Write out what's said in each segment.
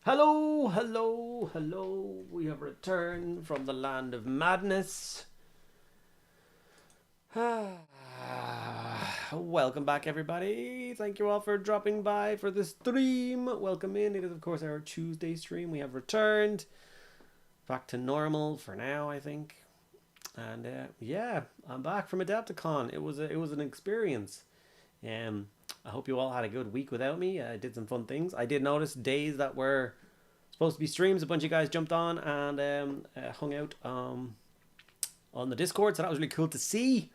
Hello, hello, hello. We have returned from the land of madness. Welcome back, everybody. Thank you all for dropping by for the stream. Welcome in. It is, of course, our Tuesday stream. We have returned back to normal for now, I think. And yeah, I'm back from Adepticon. It was an experience. Um, I hope you all had a good week without me. I did some fun things. I did notice days that were supposed to be streams. A bunch of guys jumped on and hung out on the Discord, so that was really cool to see.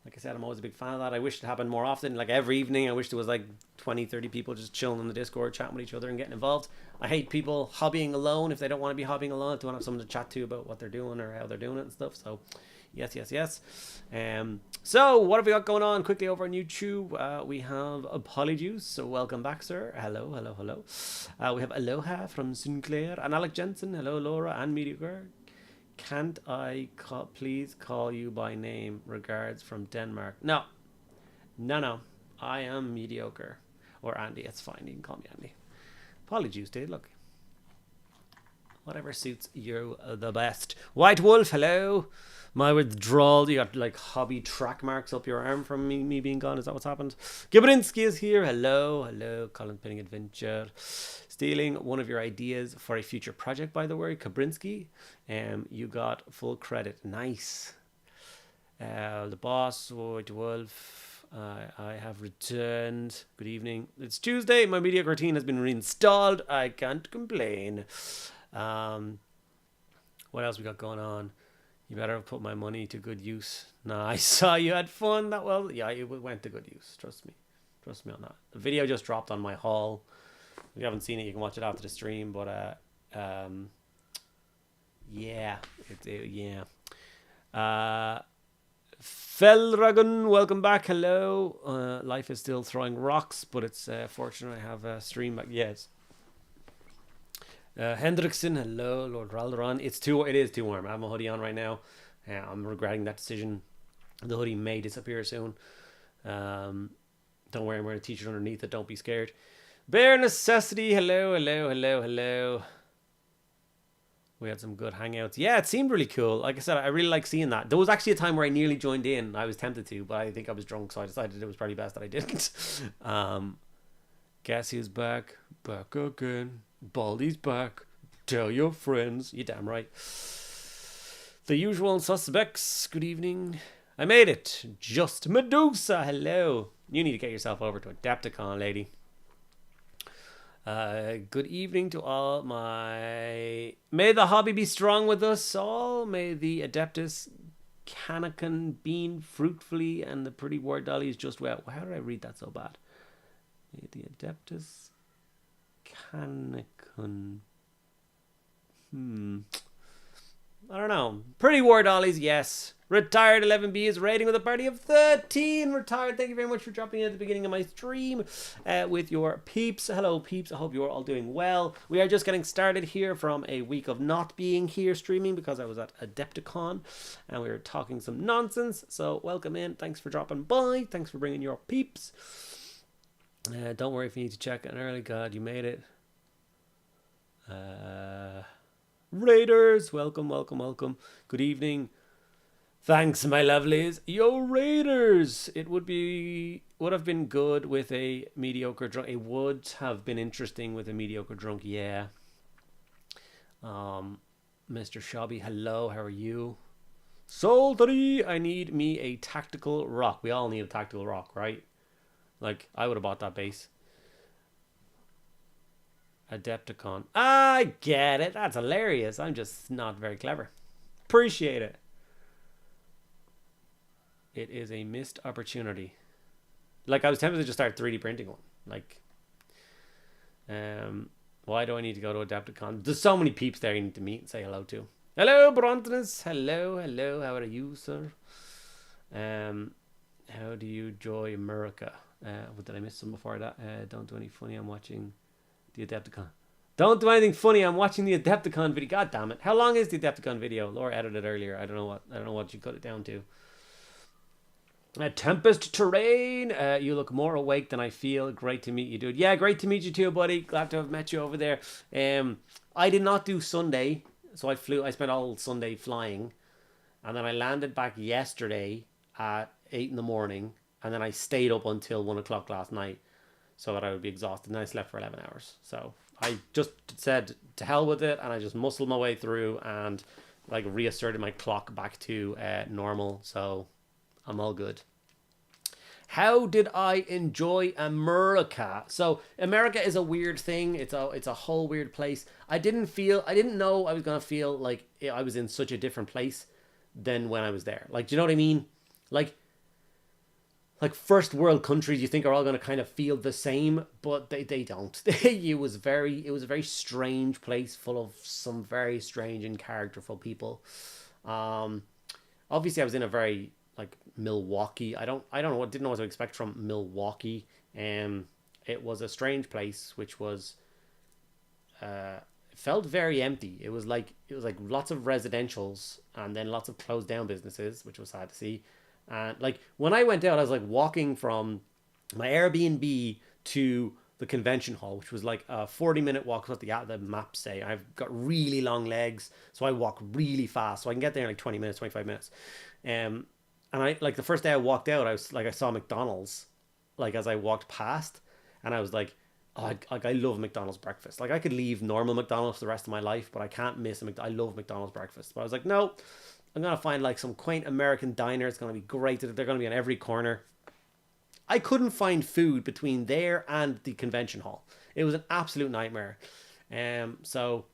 Like I said, I'm always a big fan of that. I wish it happened more often. Like every evening, I wish there was like 20, 30 people just chilling on the Discord, chatting with each other and getting involved. I hate people hobbying alone if they don't want to be hobbying alone, if they want to have someone to chat to about what they're doing or how they're doing it and stuff. So, yes, yes, yes. So, what have we got going on quickly over on YouTube? We have Polyjuice, so welcome back, sir. Hello, hello, hello. We have Aloha from Sinclair and Alec Jensen. Hello, Laura and Mediocre. Can't I please call you by name? Regards from Denmark. No. No. I am Mediocre. Or Andy. It's fine. You can call me Andy. Polyjuice, dude. Look. Whatever suits you the best. White Wolf, hello. My withdrawal. You got like hobby track marks up your arm from me being gone. Is that what's happened? Gibberinsky is here. Hello. Hello. Colin Pinning Adventure. Stealing one of your ideas for a future project, by the way, Kabrinsky. You got full credit. Nice. The boss, White Wolf. I have returned. Good evening. It's Tuesday. My media routine has been reinstalled. I can't complain. What else we got going on? You better have put my money to good use. Nah, I saw you had fun. Yeah, it went to good use. Trust me on that. The video just dropped on my haul. If you haven't seen it, you can watch it after the stream. But yeah, yeah. Felragon, welcome back. Hello. Life is still throwing rocks, but it's fortunate I have a stream back. Yes. Hendrickson, hello. Lord Ralderon. It is too warm. I have my hoodie on right now. I'm regretting that decision. The hoodie may disappear soon. Don't worry, I'm wearing a t-shirt underneath it. Don't be scared. Bare Necessity, hello. We had some good hangouts. Yeah, it seemed really cool. Like I said, I really like seeing that. There was actually a time where I nearly joined in. I was tempted to, but I think I was drunk, so I decided it was probably best that I didn't. Guess who's back? Back again. Baldy's back. Tell your friends. You damn right. The usual suspects. Good evening. I made it. Just Medusa. Hello. You need to get yourself over to Adepticon, lady. Good evening to all my... May the hobby be strong with us all. May the Adeptus Canacan bean fruitfully and the pretty war dollies just well. How did I read that so bad? May the Adeptus Canacan... I don't know. Pretty war dollies, yes. Retired 11B is raiding with a party of 13. Retired. Thank you very much for dropping in at the beginning of my stream with your peeps. Hello, peeps. I hope you're all doing well. We are just getting started here from a week of not being here streaming because I was at Adepticon and we were talking some nonsense. So welcome in. Thanks for dropping by. Thanks for bringing your peeps. Don't worry if you need to check an early. God, you made it. Raiders, welcome. Good evening. Thanks, my lovelies. Yo, Raiders! It would have been good with a mediocre drunk. It would have been interesting with a mediocre drunk, yeah. Mr. Shabby, hello, how are you? Soul 3, I need me a tactical rock. We all need a tactical rock, right? Like, I would have bought that base. Adepticon. I get it. That's hilarious. I'm just not very clever. Appreciate it. It is a missed opportunity. Like, I was tempted to just start 3D printing one. Like, why do I need to go to Adepticon? There's so many peeps there you need to meet and say hello to. Hello, Brontinus. Hello. How are you, sir? How do you enjoy America? What did I miss some before that? Don't do any funny. I'm watching the Adepticon. Don't do anything funny. I'm watching the Adepticon video. God damn it! How long is the Adepticon video? Laura edited earlier. I don't know what you cut it down to. Tempest Terrain, you look more awake than I feel. Great to meet you, dude. Yeah, great to meet you too, buddy. Glad to have met you over there. I did not do Sunday, so I spent all Sunday flying, and then I landed back yesterday at 8 in the morning, and then I stayed up until 1 o'clock last night so that I would be exhausted, and I slept for 11 hours. So I just said to hell with it, and I just muscled my way through and like reasserted my clock back to normal. So I'm all good. How did I enjoy America? So America is a weird thing. It's a whole weird place. I didn't know I was gonna feel like I was in such a different place than when I was there. Like, do you know what I mean? Like first world countries you think are all going to kind of feel the same, but they don't. It was a very strange place full of some very strange and characterful people. um Obviously I was in a very like Milwaukee. Didn't know what to expect from Milwaukee. It was a strange place, which was felt very empty. It was like lots of residentials and then lots of closed down businesses, which was sad to see. And like when I went out, I was like walking from my Airbnb to the convention hall, which was like a 40-minute walk. What the maps say. I've got really long legs, so I walk really fast, so I can get there in like 20 minutes, 25 minutes. And I like the first day I walked out, I saw McDonald's like as I walked past, and I was like, oh, I love McDonald's breakfast. Like I could leave normal McDonald's for the rest of my life, but I can't miss I love McDonald's breakfast. But I was like, no, I'm gonna find like some quaint American diner. It's gonna be great. They're gonna be on every corner. I couldn't find food between there and the convention hall. It was an absolute nightmare. So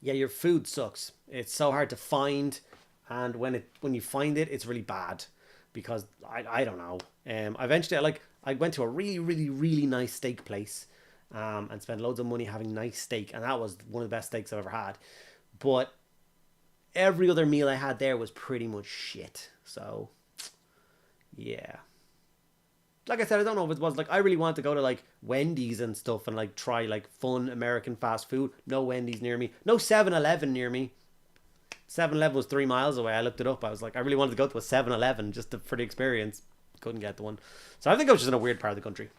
yeah, your food sucks. It's so hard to find, and when you find it, it's really bad because I don't know. Eventually, I went to a really really really nice steak place, and spent loads of money having nice steak, and that was one of the best steaks I've ever had. But every other meal I had there was pretty much shit. So yeah, like I said, I don't know if it was like I really want to go to like Wendy's and stuff and like try like fun American fast food. No Wendy's near me. No 7-Eleven near me. 7-Eleven was 3 miles away. I looked it up. I was like, I really wanted to go to a 7-Eleven for the experience. Couldn't get the one. So I think I was just in a weird part of the country.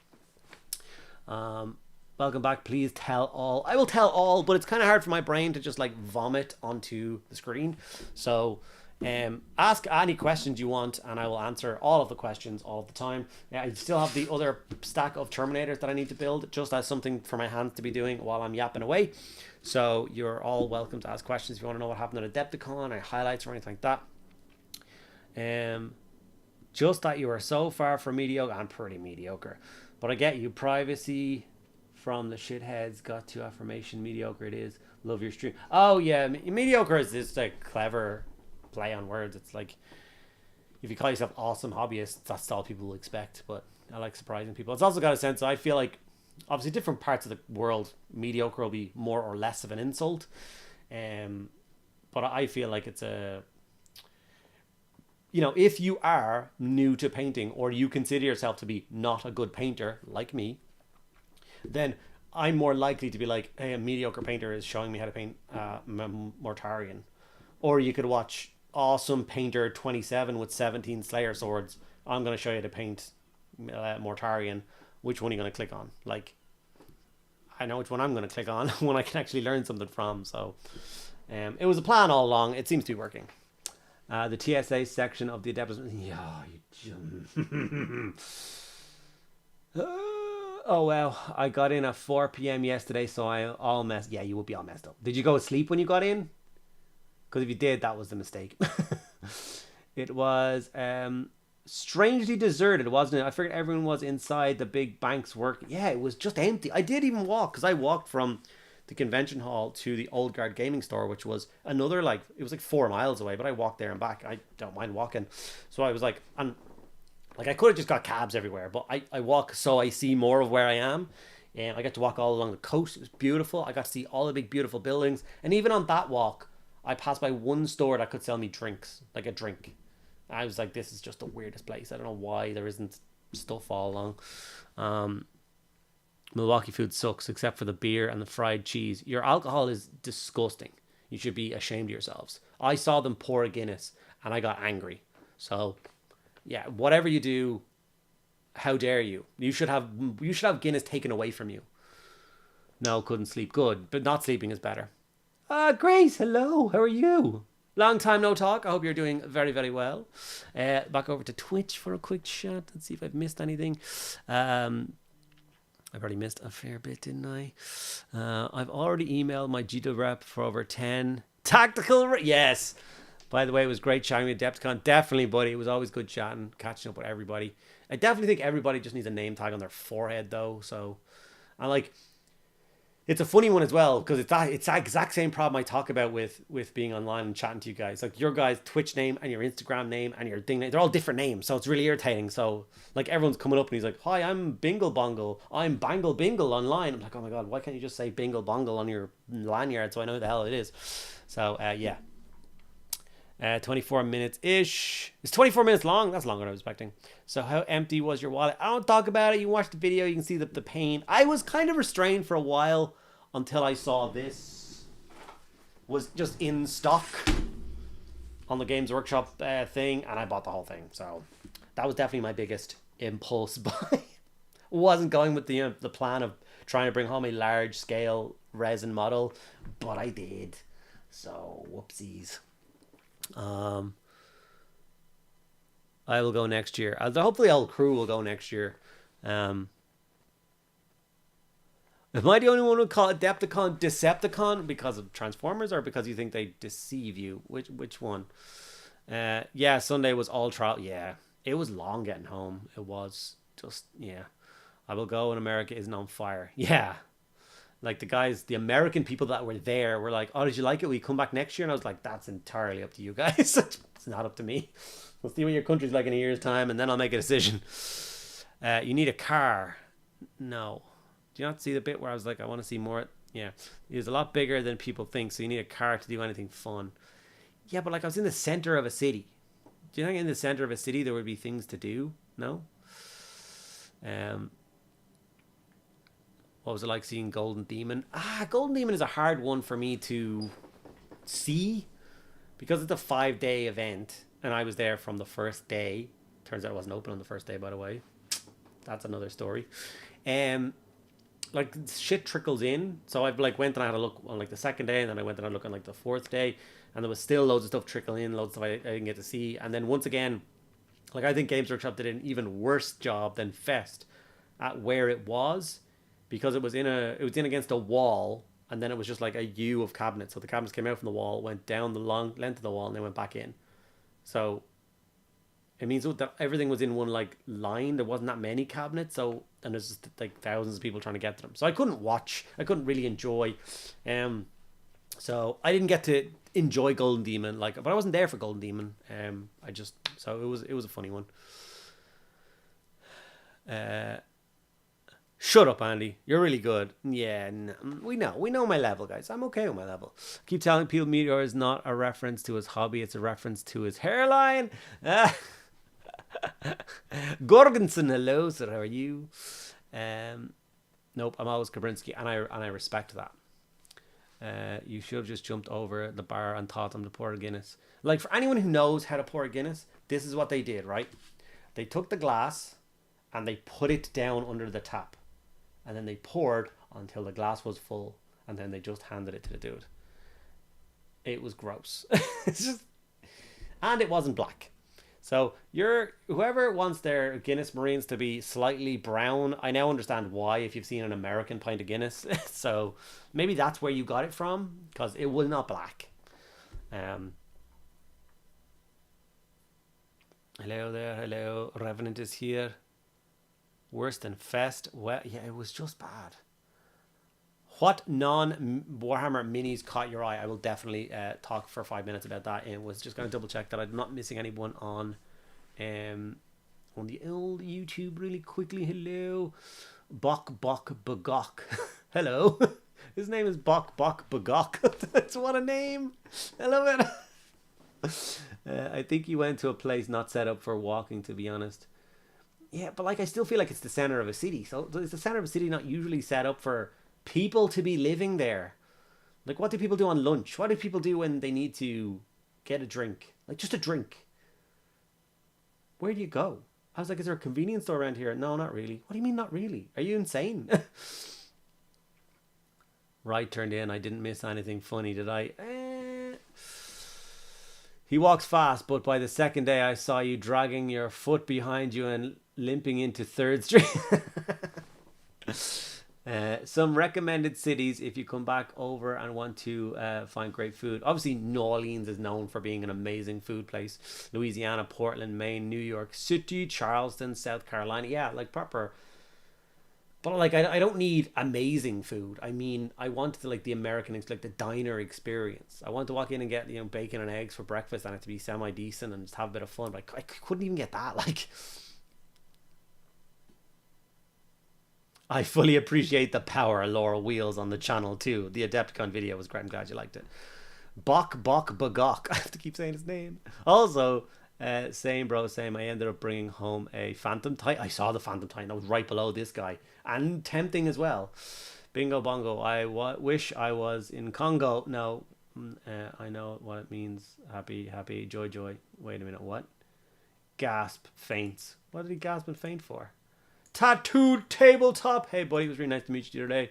Welcome back. Please tell all. I will tell all, but it's kind of hard for my brain to just like vomit onto the screen. So ask any questions you want, and I will answer all of the questions all the time. I still have the other stack of Terminators that I need to build, just as something for my hands to be doing while I'm yapping away. So you're all welcome to ask questions if you want to know what happened at Adepticon or highlights or anything like that. Just that you are so far from mediocre. I'm pretty mediocre, but I get you. Privacy from the shitheads got to affirmation. Mediocre it is. Love your stream. Oh yeah, mediocre is just a clever play on words. It's like if you call yourself awesome hobbyist, that's all people will expect. But I like surprising people. It's also got a sense. I feel like obviously different parts of the world, mediocre will be more or less of an insult. But I feel like it's a, if you are new to painting or you consider yourself to be not a good painter like me, then I'm more likely to be like, hey, a mediocre painter is showing me how to paint Mortarion. Or you could watch awesome painter 27 with 17 Slayer swords. I'm going to show you how to paint Mortarion. Which one are you going to click on? Like, I know which one I'm going to click on when I can actually learn something from. So it was a plan all along. It seems to be working. The TSA section of the Adepticon. Yeah. Oh well, I got in at 4 p.m. yesterday, so I all messed. Yeah, you would be all messed up. Did you go to sleep when you got in? Because if you did, that was the mistake. It was strangely deserted, wasn't it? I figured everyone was inside the big banks working. Yeah, it was just empty. I did even walk, because I walked from the convention hall to the Old Guard gaming store, which was another it was like 4 miles away, but I walked there and back. I don't mind walking. So I was like, I could have just got cabs everywhere, but I walk so I see more of where I am. And I got to walk all along the coast. It was beautiful. I got to see all the big, beautiful buildings. And even on that walk, I passed by one store that could sell me drinks, like a drink. I was like, this is just the weirdest place. I don't know why there isn't stuff all along. Milwaukee food sucks except for the beer and the fried cheese. Your alcohol is disgusting. You should be ashamed of yourselves. I saw them pour a Guinness and I got angry. So Yeah, whatever you do, how dare you? You should have Guinness taken away from you. No, couldn't sleep. Good, but not sleeping is better. Grace, hello. How are you? Long time no talk. I hope you're doing very, very well. Back over to Twitch for a quick chat. Let's see if I've missed anything. I've already missed a fair bit, didn't I? I've already emailed my Gita rep for over 10 tactical. Yes. By the way, it was great chatting with Adepticon. Definitely, buddy. It was always good chatting, catching up with everybody. I definitely think everybody just needs a name tag on their forehead, though. So, I like. It's a funny one as well because it's that exact same problem I talk about with being online and chatting to you guys. Like your guys' Twitch name and your Instagram name and your thing, they're all different names, so it's really irritating. So like everyone's coming up and he's like, "Hi, I'm Bingle Bongle. I'm Bangle Bingle online." I'm like, "Oh my god, why can't you just say Bingle Bongle on your lanyard so I know who the hell it is?" So yeah. 24 minutes ish. It's 24 minutes long. That's longer than I was expecting. So how empty was your wallet? I don't talk about it. You watch the video, you can see the pain. I was kind of restrained for a while until I saw this was just in stock on the Games Workshop thing, and I bought the whole thing. So that was definitely my biggest impulse buy. Wasn't going with the plan of trying to bring home a large scale resin model, but I did. So whoopsies. I will go next year. Hopefully all crew will go next year. Am I the only one who call Adepticon Decepticon because of Transformers or because you think they deceive you? Which one? Yeah, Sunday was all trial. Yeah, it was long getting home. It was just, yeah. I will go and America isn't on fire. Yeah. Like the American people that were there were like, "Oh, did you like it? Will you come back next year?" And I was like, "That's entirely up to you guys. It's not up to me. We'll see what your country's like in a year's time, and then I'll make a decision." You need a car. No. Do you not see the bit where I was like, I want to see more? Yeah. It's a lot bigger than people think, so you need a car to do anything fun. Yeah, but like I was in the center of a city. Do you think in the center of a city there would be things to do? No? What was it like seeing Golden Demon? Golden Demon is a hard one for me to see because it's a 5-day event and I was there from the first day. Turns out it wasn't open on the first day, by the way. That's another story. Like shit trickles in. So I like went and I had a look on like the second day, and then I went and I looked on like the fourth day, and there was still loads of stuff trickling in, loads of stuff I didn't get to see. And then once again, like I think Games Workshop did an even worse job than Fest at where it was, because it was in against a wall, and then it was just like a U of cabinets. So the cabinets came out from the wall, went down the long length of the wall, and then went back in. So it means that everything was in one like line. There wasn't that many cabinets, so and there's just like thousands of people trying to get to them. So I couldn't watch. I couldn't really enjoy. So I didn't get to enjoy Golden Demon, but I wasn't there for Golden Demon. So it was a funny one. Shut up, Andy. You're really good. Yeah, no, we know my level, guys. I'm okay with my level. Keep telling people Meteor is not a reference to his hobby. It's a reference to his hairline. Gorgonson, hello, sir. How are you? Nope, I'm always Kabrinsky, and I respect that. You should have just jumped over the bar and taught them to pour a Guinness. Like, for anyone who knows how to pour a Guinness, this is what they did, right? They took the glass and they put it down under the tap, and then they poured until the glass was full, and then they just handed it to the dude. It was gross. It's just, and it wasn't black. So whoever wants their Guinness Marines to be slightly brown, I now understand why if you've seen an American pint of Guinness. So maybe that's where you got it from, because it was not black. Hello there, hello. Revenant is here. Worse than Fest. Well, yeah, it was just bad. What non-Warhammer minis caught your eye? I will definitely talk for 5 minutes about that. And was just going to double check that I'm not missing anyone on the old YouTube really quickly. Hello. Bok Bagok. Hello. His name is Bok Bagok. That's what a name. I love it. I think you went to a place not set up for walking, to be honest. Yeah, but like I still feel like it's the center of a city. So is the center of a city not usually set up for people to be living there? Like, what do people do on lunch? What do people do when they need to get a drink? Like, just a drink. Where do you go? I was like, is there a convenience store around here? No, not really. What do you mean, not really? Are you insane? Right turned in. I didn't miss anything funny, did I? He walks fast, but by the second day I saw you dragging your foot behind you and limping into 3rd Street. Some recommended cities if you come back over and want to find great food. Obviously, New Orleans is known for being an amazing food place. Louisiana, Portland, Maine, New York City, Charleston, South Carolina. Yeah, like proper. But like, I don't need amazing food. I mean, I want to like the American, like the diner experience. I want to walk in and get, you know, bacon and eggs for breakfast and it to be semi decent and just have a bit of fun. But I couldn't even get that. Like, I fully appreciate the power Laura wields on the channel too. The Adepticon video was great. I'm glad you liked it. Bok Bagok. I have to keep saying his name. Also, same bro, same. I ended up bringing home a Phantom Titan. I saw the Phantom Titan. That was right below this guy. And tempting as well. Bingo bongo. I wish I was in Congo. No, I know what it means. Happy, happy, joy, joy. Wait a minute, what? Gasp, faints. What did he gasp and faint for? Tattooed tabletop. Hey buddy, it was really nice to meet you the other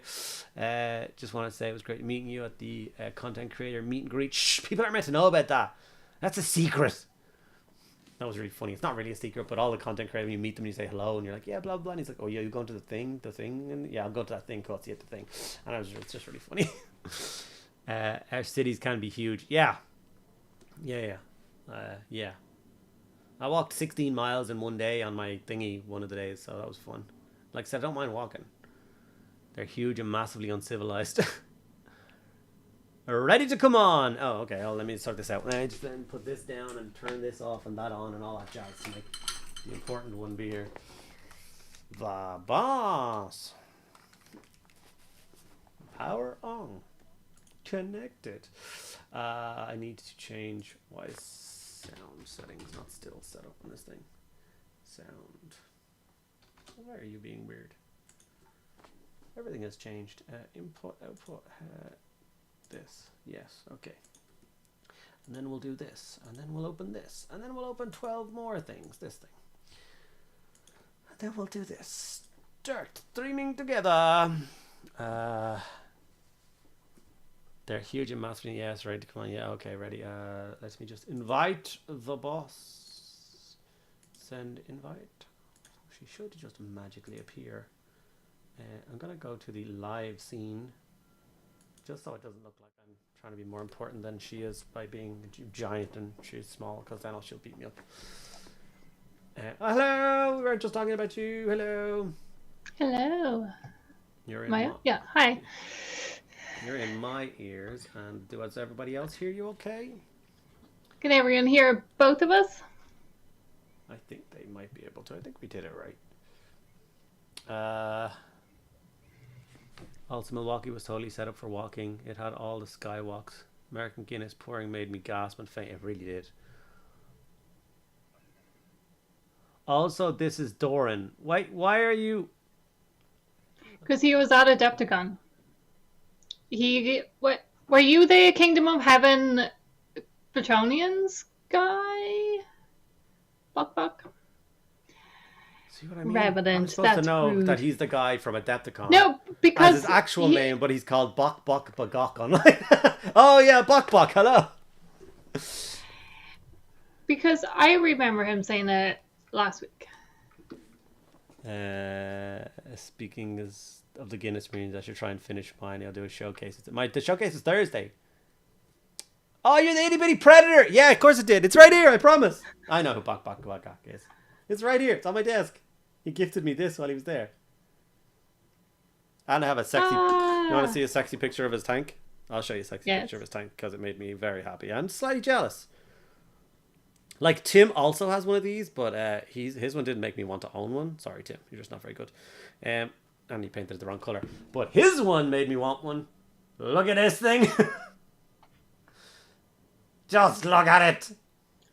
day. Just want to say it was great meeting you at the content creator meet and greet. Shh, people aren't meant to know about that. That's a secret. That was really funny. It's not really a secret, but all the content creators, when you meet them and you say hello and you're like, yeah, blah, blah. And he's like, oh yeah, you going to the thing? And yeah, I'll go to that thing, cool, see at the thing. And it's just really funny. Our cities can be huge. Yeah. Yeah. I walked 16 miles in one day on my thingy one of the days, so that was fun. Like I said, I don't mind walking. They're huge and massively uncivilized. Ready to come on. Oh, okay. Oh, let me sort this out. I just then put this down and turn this off and that on and all that jazz to make the important one be here. The boss. Power on. Connected. I need to change why sound settings not still set up on this thing. Sound. Why are you being weird? Everything has changed. Input, output. This. Yes. Okay. And then we'll do this. And then we'll open this. And then we'll open 12 more things. This thing. And then we'll do this. Start streaming together. They're huge and massive. Yes, ready to come on. Yeah, okay, ready. Let me just invite the boss. Send invite. She should just magically appear. I'm going to go to the live scene. Just so it doesn't look like I'm trying to be more important than she is by being giant and she's small, because then she'll beat me up. Hello, we were just talking about you. Hello. Hello. You're in yeah, hi. You're in my ears, and does everybody else hear you okay? Can everyone hear both of us? I think they might be able to. I think we did it right. Also, Milwaukee was totally set up for walking. It had all the skywalks. American Guinness pouring made me gasp and faint. It really did. Also, this is Doran. Why are you... Because he was at Adepticon. What? Were you the Kingdom of Heaven Bretonians guy? Buck. See what I mean? Revenant. I'm supposed to know that he's the guy from Adepticon. No, because as his actual name, but he's called Bok Bagok online. Oh yeah, Bok. Hello. Because I remember him saying that last week. Speaking of the Guinness Marines, I should try and finish mine. I'll do a showcase. The showcase is Thursday. Oh, you're the itty bitty predator. Yeah, of course it did. It's right here. I promise. I know who Bok is. It's right here. It's on my desk. He gifted me this while he was there. And I have a sexy... You want to see a sexy picture of his tank? I'll show you a sexy picture of his tank because it made me very happy. I'm slightly jealous. Like, Tim also has one of these, but his one didn't make me want to own one. Sorry, Tim. You're just not very good. And he painted it the wrong color. But his one made me want one. Look at this thing. Just look at it.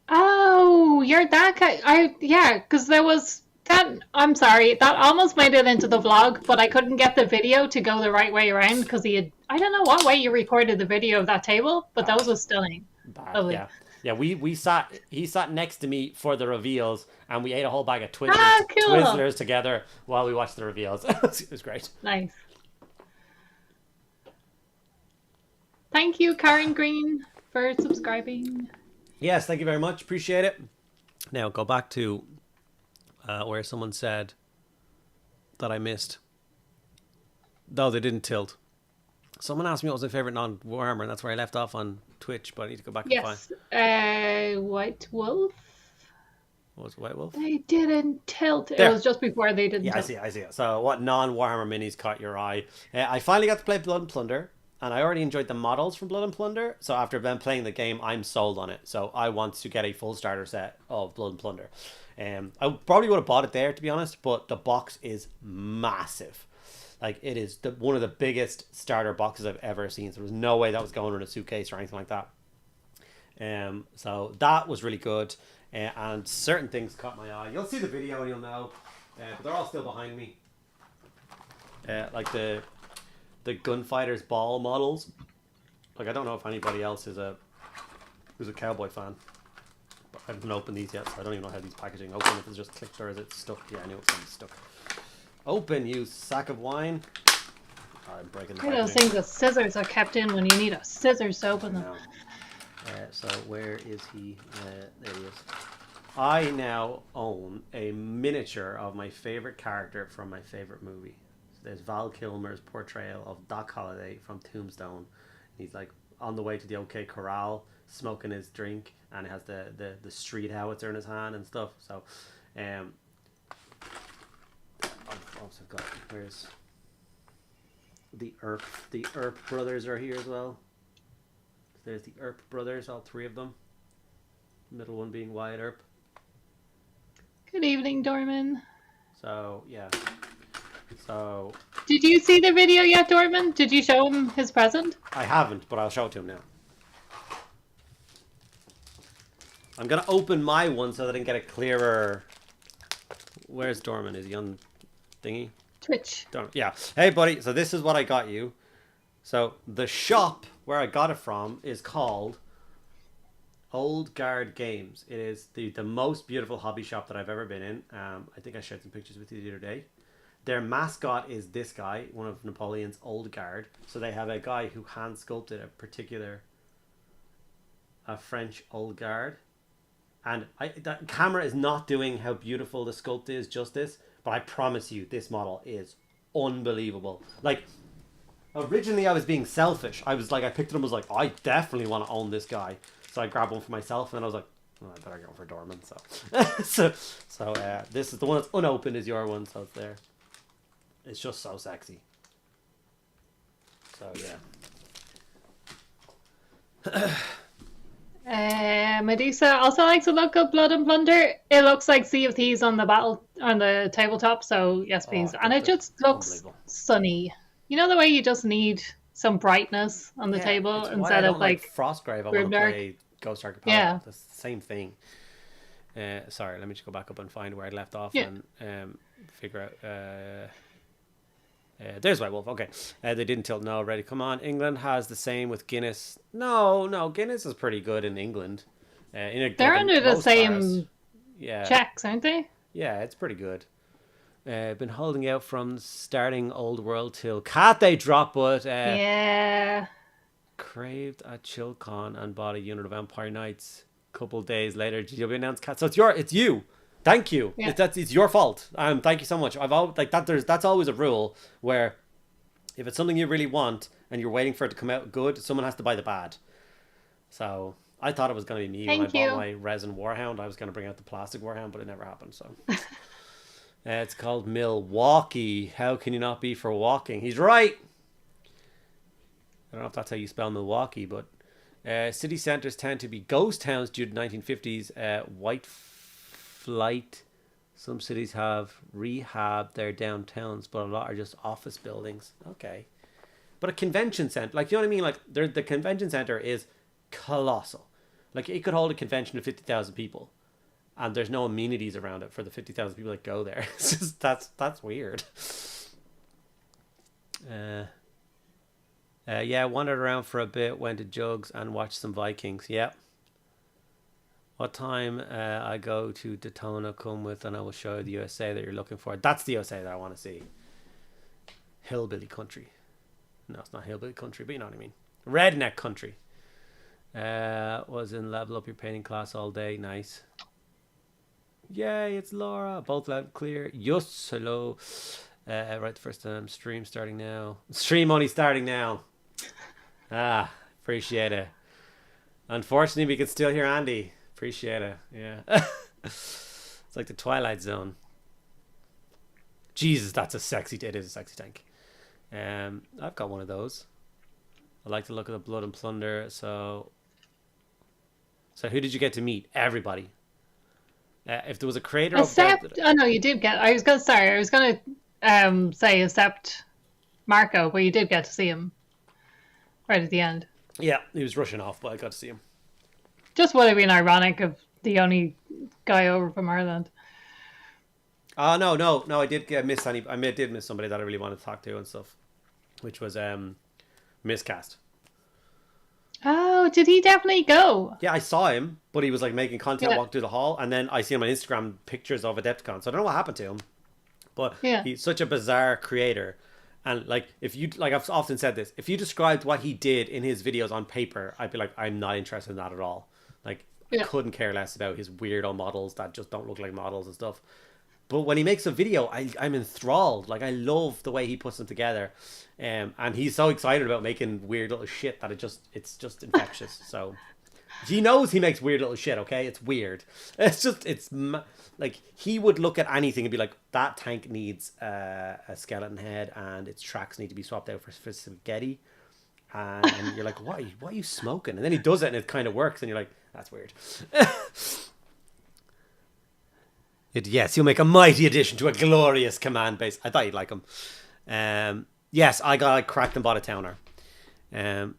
Oh, you're that guy. Yeah, because there was... That, I'm sorry, that almost made it into the vlog, but I couldn't get the video to go the right way around because he had, I don't know what way you recorded the video of that table, but those was stunning. Lovely. Yeah. Yeah, he sat next to me for the reveals, and we ate a whole bag of Cool. Twizzlers together while we watched the reveals. It was great. Nice. Thank you, Karen Green, for subscribing. Yes, thank you very much. Appreciate it. Now go back to where someone said that I missed. No, they didn't tilt. Someone asked me what was my favorite non-Warhammer, and that's where I left off on Twitch, but I need to go back and find. White Wolf. What was it, White Wolf? They didn't tilt. There. It was just before they didn't tilt. I see it. So what non-Warhammer minis caught your eye? I finally got to play Blood and Plunder, and I already enjoyed the models from Blood and Plunder, so after then playing the game, I'm sold on it. So I want to get a full starter set of Blood and Plunder. I probably would have bought it there, to be honest, but the box is massive. Like, it is one of the biggest starter boxes I've ever seen. So there was no way that was going in a suitcase or anything like that. So that was really good. And certain things caught my eye. You'll see the video and you'll know. But they're all still behind me. Like the Gunfighters ball models. Like, I don't know if anybody else is who's a cowboy fan. But I haven't opened these yet, so I don't even know how these packaging open. If it's just clicked or is it stuck? Yeah, I knew it was stuck. Open, you sack of wine. I'm breaking the Those things with scissors are kept in when you need a scissors to open them. So where is he? There he is. I now own a miniature of my favorite character from my favorite movie. So there's Val Kilmer's portrayal of Doc Holliday from Tombstone. He's like on the way to the OK Corral, smoking his drink, and he has the street howitzer in his hand and stuff. So, I've also got, where's the Earp? The Earp brothers are here as well. There's the Earp brothers, all three of them. Middle one being Wyatt Earp. Good evening, Dorman. So, yeah. So... Did you see the video yet, Dorman? Did you show him his present? I haven't, but I'll show it to him now. I'm going to open my one so that I can get a clearer... Where's Dorman? Is he on thingy? Twitch. Yeah. Hey, buddy. So this is what I got you. So the shop where I got it from is called Old Guard Games. It is the most beautiful hobby shop that I've ever been in. I think I shared some pictures with you the other day. Their mascot is this guy, one of Napoleon's Old Guard. So they have a guy who hand sculpted a French Old Guard. And that camera is not doing how beautiful the sculpt is justice, but I promise you, this model is unbelievable. Like, originally I was being selfish. I picked it up and was like, I definitely want to own this guy. So I grabbed one for myself, and then I was like, oh, I better get one for Dorman. So, this is the one that's unopened is your one, so it's there. It's just so sexy. So, yeah. Medusa also likes to look up Blood and Plunder. It looks like Sea of Thieves on the tabletop, so yes please. And it just looks sunny. You know the way you just need some brightness on the table instead of like Frostgrave. I want to play Ghost Ark. Yeah, that's the same thing. Sorry, let me just go back up and find where I left off and figure out. There's White Wolf. Okay, they didn't tilt. No, already. Come on, England has the same with Guinness. No, Guinness is pretty good in England. They're under the same checks, aren't they? Yeah, it's pretty good. Been holding out from starting Old World till Cathay drop, but craved at ChillCon and bought a unit of Empire Knights. Couple days later, GW announced Cat. So it's you. Thank you. Yeah. It's your fault. Thank you so much. I've always that's always a rule where if it's something you really want and you're waiting for it to come out good, someone has to buy the bad. So I thought it was going to be me when I bought my resin Warhound. I was going to bring out the plastic Warhound, but it never happened. So it's called Milwaukee. How can you not be for walking? He's right. I don't know if that's how you spell Milwaukee, but city centers tend to be ghost towns due to 1950s white flight. Some cities have rehabbed their downtowns, but a lot are just office buildings. Okay. But a convention center, like, you know what I mean? Like, the convention center is colossal. Like, it could hold a convention of 50,000 people, and there's no amenities around it for the 50,000 people that go there. It's just, that's weird. Yeah, wandered around for a bit, went to Jugs and watched some Vikings. Yeah. What time I go to Daytona, come with, and I will show you the USA that you're looking for. That's the USA that I want to see. Hillbilly country. No, it's not hillbilly country, but you know what I mean. Redneck country. Was in level up your painting class all day. Nice. Yay, it's Laura. Both loud and clear. Yes, hello. Right the first time. Stream starting now. Stream only starting now. Appreciate it. Unfortunately, we can still hear Andy. Appreciate it. Yeah. It's like the Twilight Zone. Jesus, that's a sexy. It is a sexy tank. I've got one of those. I like the look of the blood and plunder. So who did you get to meet? Everybody. If there was a creator, except no, you did get. I was gonna say except Marco, but you did get to see him right at the end. Yeah, he was rushing off, but I got to see him. Just would have been ironic of the only guy over from Ireland. No, I did miss did miss somebody that I really wanted to talk to and stuff, which was Miscast. Oh, did he definitely go? Yeah, I saw him, but he was like making content, walk through the hall, and then I see him on Instagram pictures of Adepticon. So I don't know what happened to him, but he's such a bizarre creator. And like, if you like, I've often said this: if you described what he did in his videos on paper, I'd be like, I'm not interested in that at all. Like, I couldn't care less about his weirdo models that just don't look like models and stuff. But when he makes a video, I'm enthralled. Like, I love the way he puts them together. And he's so excited about making weird little shit that it's just infectious. So he knows he makes weird little shit, okay? It's weird. It's like, he would look at anything and be like, that tank needs a skeleton head and its tracks need to be swapped out for spaghetti. And you're like, what are you smoking? And then he does it and it kind of works. And you're like, that's weird. Yes, you'll make a mighty addition to a glorious command base. I thought you'd like him. Yes, I cracked and bought a towner. Yeah,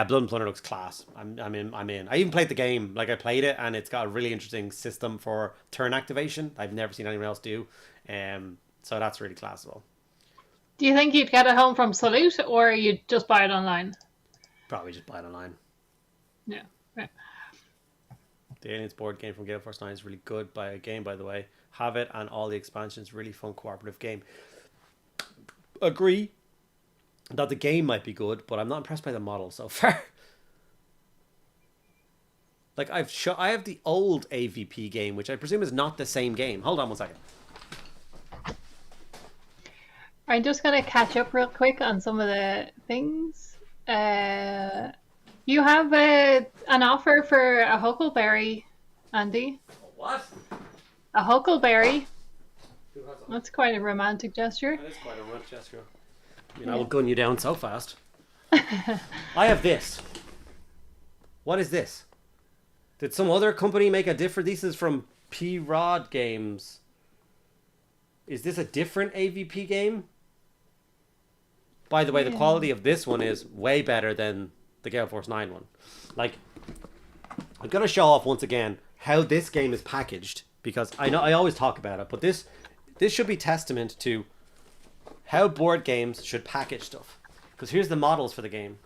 Blood and Plunder looks class. I'm in. I even played the game. Like, I played it, and it's got a really interesting system for turn activation. I've never seen anyone else do. So that's really classable. Do you think you'd get it home from Salute, or you'd just buy it online? Probably just buy it online. Yeah. The Aliens board game from Gale Force 9 is really good by the way. Have it and all the expansions. Really fun cooperative game. Agree that the game might be good, but I'm not impressed by the model so far. Like, I have the old AVP game, which I presume is not the same game. Hold on one second. I'm just going to catch up real quick on some of the things. You have an offer for a huckleberry, Andy. What? A huckleberry. That's quite a romantic gesture. That is quite a romantic gesture. I mean, I will gun you down so fast. I have this. What is this? Did some other company make a different... This is from P-Rod Games. Is this a different AVP game? By the way, the quality of this one is way better than the Gale Force 9 one. Like, I'm going to show off once again how this game is packaged, because I know I always talk about it, but this should be testament to how board games should package stuff. Because here's the models for the game.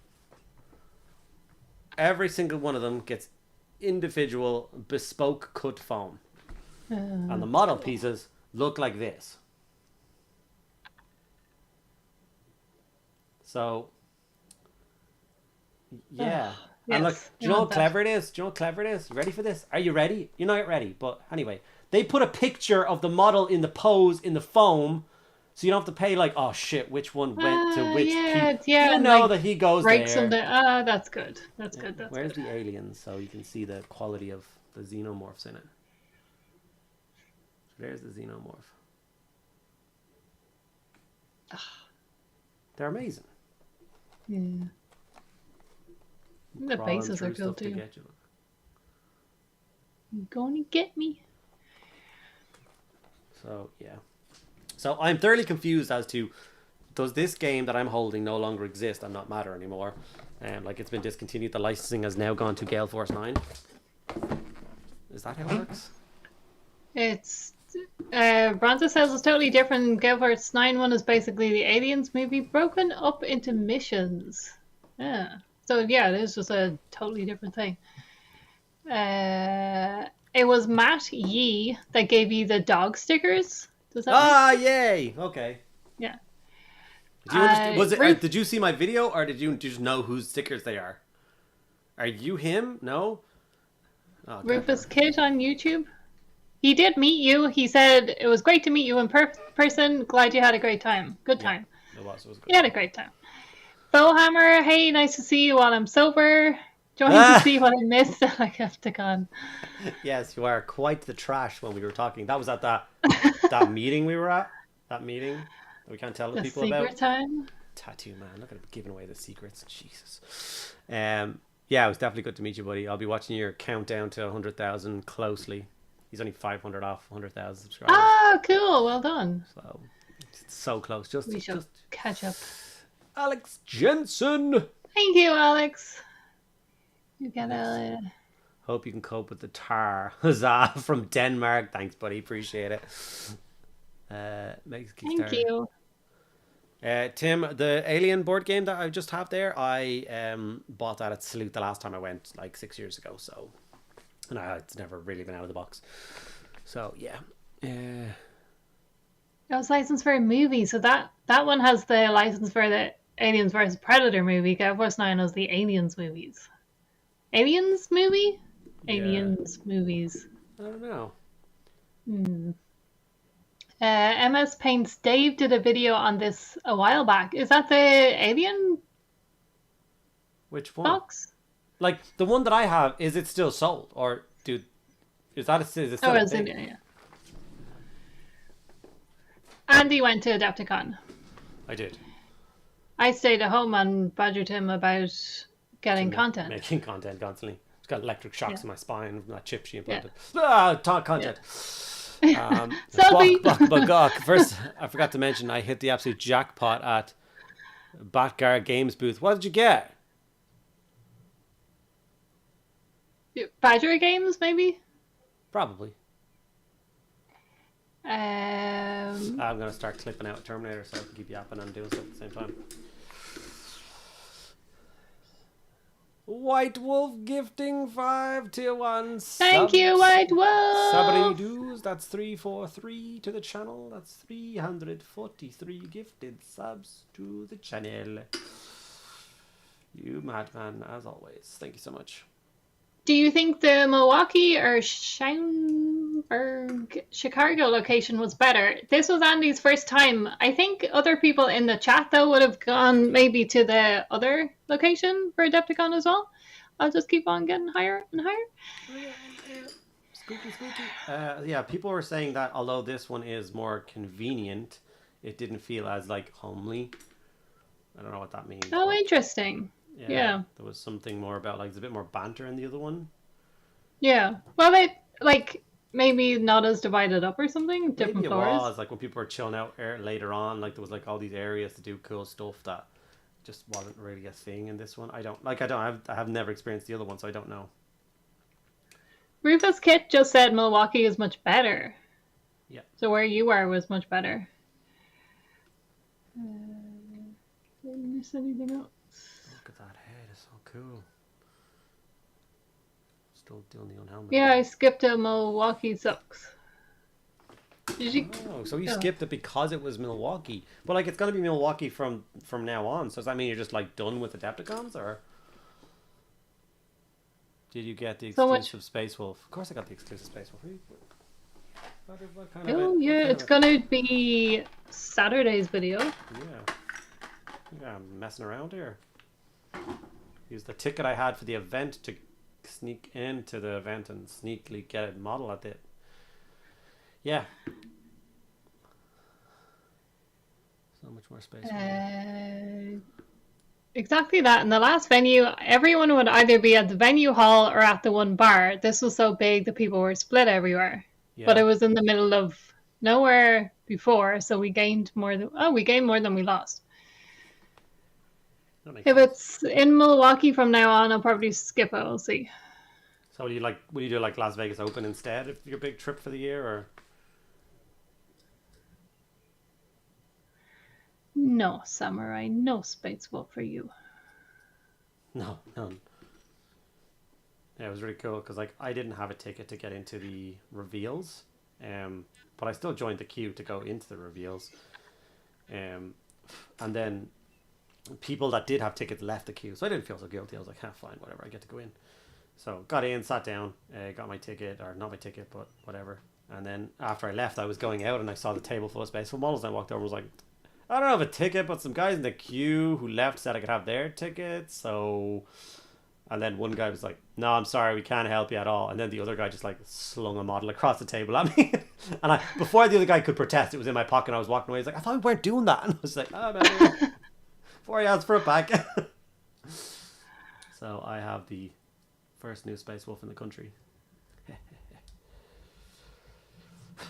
Every single one of them gets individual bespoke cut foam. And the model pieces look like this. So, yeah. And look, do you know how clever it is? Do you know how clever it is? You ready for this? Are you ready? You're not ready, but anyway. They put a picture of the model in the pose, in the foam, so you don't have to pay like, oh shit, which one went to which piece. Yeah, you know, like, that he goes there. That's good. That's good. Where's the aliens? So you can see the quality of the xenomorphs in it. There's the xenomorph. They're amazing. Yeah. The faces are cool too. You're gonna get me. So, yeah. So, I'm thoroughly confused as to, does this game that I'm holding no longer exist and not matter anymore? Like, it's been discontinued. The licensing has now gone to Gale Force 9. Is that how it works? It's... Bronza says it's totally different. Gale Force 9 one is basically the aliens movie broken up into missions. Yeah. So, yeah, it is just a totally different thing. It was Matt Yee that gave you the dog stickers. Does that make sense? Yay! Okay. Yeah. Do you understand? Was it? Did you see my video, or did you just know whose stickers they are? Are you him? No. Oh, Rufus Kid on YouTube. He did meet you. He said it was great to meet you in person. Glad you had a great time. Good time. Yeah, it was good. You had a great time. Bowhammer, hey, nice to see you while I'm sober. Join to see what I missed at Adepticon. Yes, you are quite the trash when we were talking. That was at that meeting we were at. That meeting that we can't tell the people about. Secret time. Tattoo man, look at giving away the secrets. Jesus. Yeah, it was definitely good to meet you, buddy. I'll be watching your countdown to 100,000 closely. He's only 500 off 100,000 subscribers. Oh, cool. Well done. So, it's so close. We should catch up. Alex Jensen. Thank you, Alex. You get a... Hope you can cope with the tar. Huzzah from Denmark. Thanks, buddy. Appreciate it. Thank you. Tim, the Alien board game that I just have there, I bought that at Salute the last time I went, like 6 years ago. So, and it's never really been out of the box. So yeah. It was licensed for a movie, so that one has the license for the Aliens vs Predator movie. Of course, now knows the Aliens movies. Aliens movie? Yeah. Aliens movies. I don't know. MS Paints Dave did a video on this a while back. Is that the Alien? Which one? Box? Like the one that I have, is it still sold, or dude? Is it still? Oh, it's in there. Yeah. Andy went to Adepticon. I did. I stayed at home and badgered him about getting content. Making content constantly. It's got electric shocks in my spine from that chip she implanted. Yeah. Content. But first, I forgot to mention I hit the absolute jackpot at Batgar Games booth. What did you get? Badger Games, maybe? Probably. I'm going to start clipping out Terminator so I can keep yapping and doing stuff at the same time. White Wolf gifting 5 tier 1 subs. Thank you, White Wolf. Sabri doos. That's 343 to the channel. That's 343 gifted subs to the channel. You madman, as always. Thank you so much. Do you think the Milwaukee or Schaumburg, Chicago location was better? This was Andy's first time. I think other people in the chat, though, would have gone maybe to the other location for Adepticon as well. I'll just keep on getting higher and higher. Spooky. Yeah, people were saying that although this one is more convenient, it didn't feel as, like, homely. I don't know what that means. Oh, interesting. Yeah. There was something more about, like, there's a bit more banter in the other one. Yeah. Well, it, like, maybe not as divided up or something. Different floors. Maybe it was, like, when people were chilling out later on, like, there was, like, all these areas to do cool stuff that just wasn't really a thing in this one. I have never experienced the other one, so I don't know. Rufus Kit just said Milwaukee is much better. Yeah. So where you are was much better. Did I miss anything else? Look at that head, it's so cool. Still doing the own helmet. Yeah, I skipped a Milwaukee sucks. Did you? Oh, so you skipped it because it was Milwaukee. But like, it's gonna be Milwaukee from now on. So does that mean you're just like done with Adepticons, or did you get the exclusive Space Wolf? Of course, I got the exclusive Space Wolf. It's gonna be Saturday's video. Yeah, I'm messing around here. Use the ticket I had for the event to sneak into the event and sneakily get a model at it. Yeah. So much more space. Exactly that. In the last venue, everyone would either be at the venue hall or at the one bar. This was so big that people were split everywhere. Yeah. But it was in the middle of nowhere before, so we gained more than we lost. If it's in Milwaukee from now on, I'll probably skip it. We'll see. So will you do like Las Vegas Open instead of your big trip for the year, or? No, Samurai, no Space Wolf for you. No, none. Yeah, it was really cool because like I didn't have a ticket to get into the reveals, but I still joined the queue to go into the reveals, and then people that did have tickets left the queue, so I didn't feel so guilty. I was like, fine, whatever, I get to go in. So got in, sat down, got my ticket, or not my ticket, but whatever. And then after I left, I was going out and I saw the table full of space for models. And I walked over and was like, I don't have a ticket, but some guys in the queue who left said I could have their tickets. So, and then one guy was like, no, I'm sorry, we can't help you at all. And then the other guy just like slung a model across the table at me. And I, before the other guy could protest, it was in my pocket and I was walking away. He's like, I thought we weren't doing that. And I was like, oh, man. Before he asked for it back. So I have the first new space wolf in the country.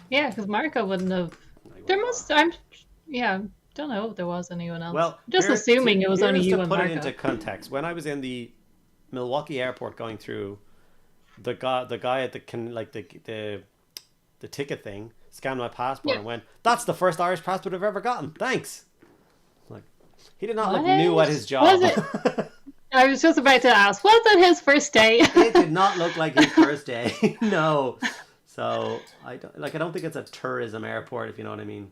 Yeah, because Marco wouldn't have. There must. Don't know if there was anyone else. Well, just assuming it was only you and Marco. To put it into context, when I was in the Milwaukee airport going through, the guy at the ticket thing scanned my passport and went, "That's the first Irish passport I've ever gotten. Thanks." Like, he did not look new at his job. Was it? I was just about to ask, was it his first day? It did not look like his first day. No. So I don't think it's a tourism airport, if you know what I mean.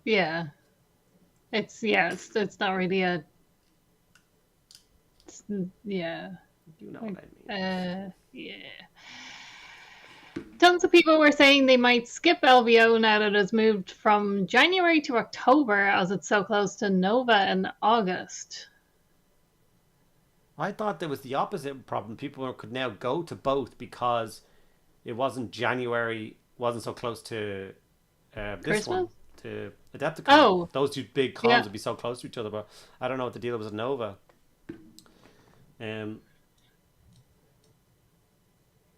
Yeah. It's not really a. Yeah. You know what I mean. Yeah. Tons of people were saying they might skip LVO now that it's moved from January to October as it's so close to Nova in August. I thought there was the opposite problem. People could now go to both because it wasn't January, wasn't so close to this Christmas? one, to Adepticon. Oh. Those two big cons would be so close to each other, but I don't know what the deal was at Nova.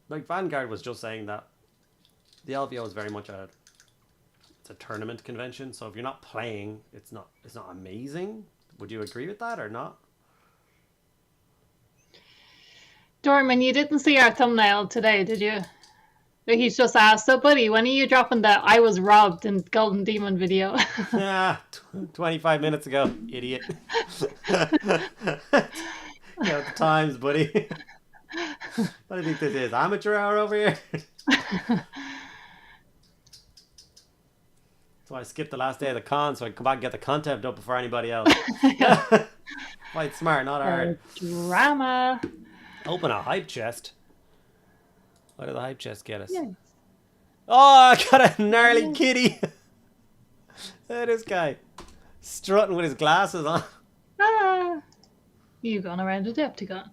Like Vanguard was just saying that the LVO is very much a tournament convention, so if you're not playing, it's not amazing. Would you agree with that or not? Dorman, you didn't see our thumbnail today, did you? He's just asked, so buddy, when are you dropping the I was robbed in Golden Demon video? 25 minutes ago, idiot. The times, buddy. What do you think this is? Amateur hour over here? So I skipped the last day of the con so I can come back and get the content up before anybody else. Quite smart, not hard. Drama. Open a hype chest. What did the hype chest get us? Yeah. Oh, I got a gnarly kitty. Look at this guy. Strutting with his glasses on. You gone around Adepticon.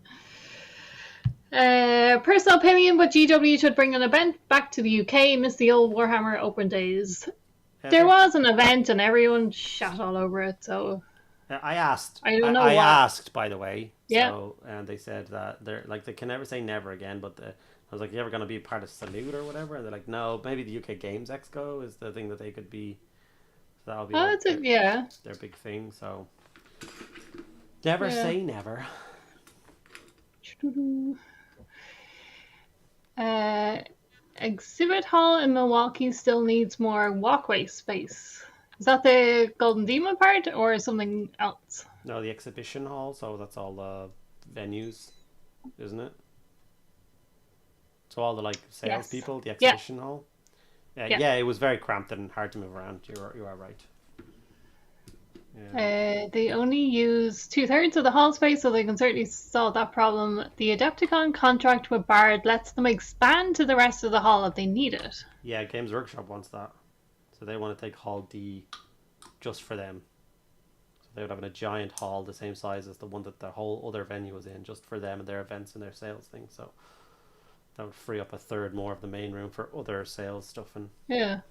Personal opinion, but GW should bring an event back to the UK. Miss the old Warhammer open days. There was an event and everyone shot all over it, so... I asked. I don't know I what. asked, by the way. Yeah. So, and they said that they can never say never again. But I was like, you ever going to be part of Salute or whatever? And they're like, no. Maybe the UK Games Expo is the thing that they could be. So that'll be their big thing. So never say never. Exhibit hall in Milwaukee still needs more walkway space. Is that the Golden Demon part or something else? No, the exhibition hall. So that's all the venues, isn't it? So all the sales people, the exhibition hall. Yeah, it was very cramped and hard to move around. You are right. Yeah. They only use 2/3 of the hall space, so they can certainly solve that problem. The Adepticon contract with Bard lets them expand to the rest of the hall if they need it. Yeah, Games Workshop wants that. So they want to take Hall D just for them. So they would have a giant hall the same size as the one that the whole other venue was in, just for them and their events and their sales thing. So that would free up 1/3 more of the main room for other sales stuff. And yeah.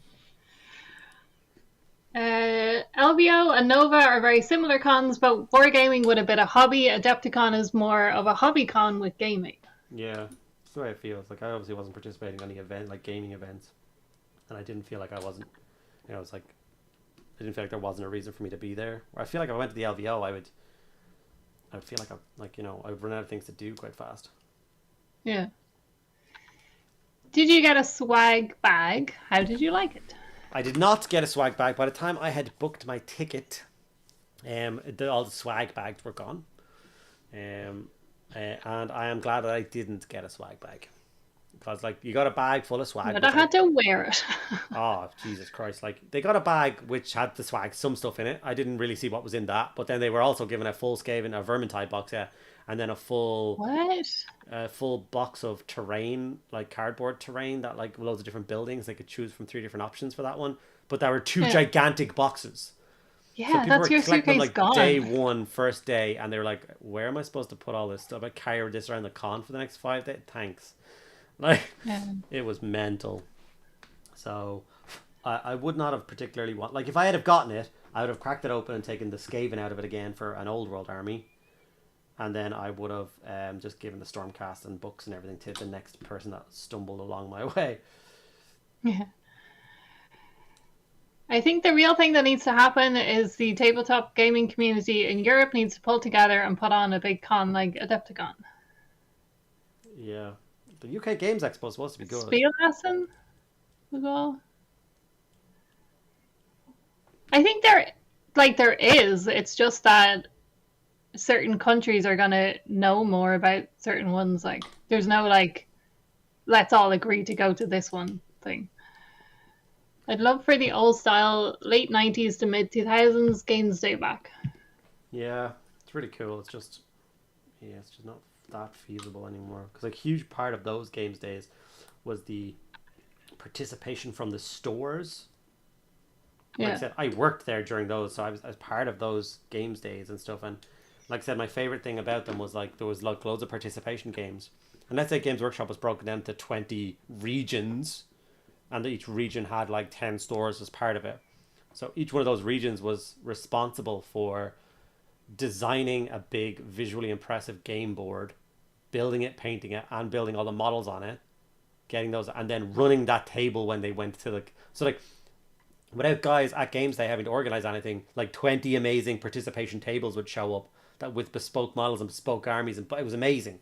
LVO and Nova are very similar cons, but wargaming with a bit of hobby. Adepticon is more of a hobby con with gaming. Yeah, that's the way it feels. Like I obviously wasn't participating in any event, like gaming events, and I didn't feel like I wasn't. It's like I didn't feel like there wasn't a reason for me to be there. Or I feel like if I went to the LVO, I would feel like I would run out of things to do quite fast. Yeah. Did you get a swag bag? How did you like it? I did not get a swag bag. By the time I had booked my ticket, all the swag bags were gone. And I am glad that I didn't get a swag bag. Because, like, you got a bag full of swag. But I had to wear it. Oh, Jesus Christ. Like, they got a bag which had the swag, some stuff in it. I didn't really see what was in that. But then they were also given a full Skaven, a Vermintide box, yeah. And then a What? full box of terrain, like cardboard terrain, that, like, loads of different buildings. They could choose from 3 different options for that one. But there were 2 Yeah, gigantic boxes. So yeah, people were that's your collecting them, suitcase like, day gone. one, first day. And they were like, where am I supposed to put all this stuff? I carry this around the con for the next 5 days? Thanks. Like, Yeah. it was mental. So I would not have particularly like, if I had have gotten it, I would have cracked it open and taken the Skaven out of it again for an old world army, and then I would have just given the Stormcast and books and everything to the next person that stumbled along my way. Yeah. I think the real thing that needs to happen is the tabletop gaming community in Europe needs to pull together and put on a big con like Adepticon. Yeah, the UK Games Expo is supposed to be good. Spielessen as well. I think there is. It's just that certain countries are gonna know more about certain ones. Like there's no like let's all agree to go to this one thing. I'd love for the old style late 90s to mid 2000s games day back. Yeah, it's really cool. It's just not that feasible anymore, because a huge part of those games days was the participation from the stores. Like I Yeah. said, I worked there during those, so I was part of those games days and stuff. And like I said, my favorite thing about them was, like, there was, like, loads of participation games. And let's say Games Workshop was broken down to 20 regions, and each region had like 10 stores as part of it. So each one of those regions was responsible for designing a big, visually impressive game board, building it, painting it, and building all the models on it, getting those, and then running that table when they went to, like, so, like, without guys at Games Day having to organize anything, like 20 amazing participation tables would show up that with bespoke models and bespoke armies, and it was amazing.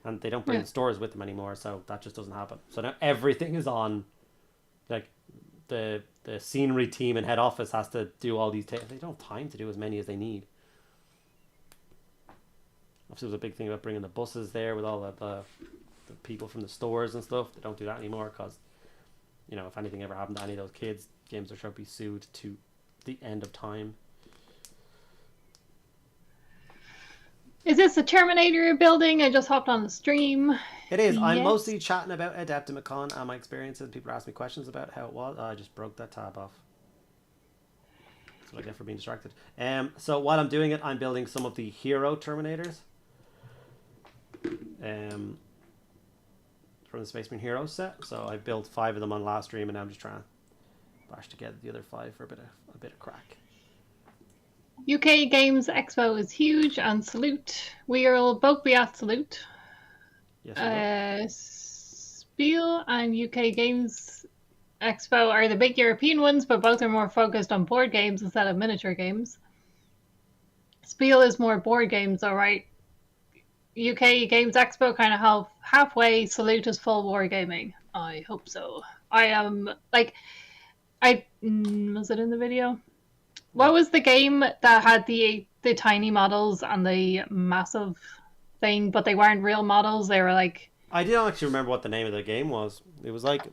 And they don't bring Yeah. the stores with them anymore, so that just doesn't happen. So now everything is on, like, the scenery team in head office has to do all these tables. They don't have time to do as many as they need. Obviously, there was a big thing about bringing the buses there with all the people from the stores and stuff. They don't do that anymore because, if anything ever happened to any of those kids, Games Workshop be sued to the end of time. Is this the Terminator you're building? I just hopped on the stream. It is. I'm Yes. mostly chatting about Adepticon and my experiences. People ask me questions about how it was. Oh, I just broke that tab off. That's what I get for being distracted. So while I'm doing it, I'm building some of the hero Terminators. From the Space Marine Heroes set. So I built 5 of them on last stream, and now I'm just trying to bash together the other 5 for a bit of crack. UK Games Expo is huge, and Salute. We'll both be at Salute. Yes, Spiel and UK Games Expo are the big European ones, but both are more focused on board games instead of miniature games. Spiel is more board games, alright. UK Games Expo kind of halfway. Salute is full wargaming. I hope so. I am was it in the video? What was the game that had the tiny models and the massive thing, but they weren't real models? They were like. I didn't actually remember what the name of the game was. It was like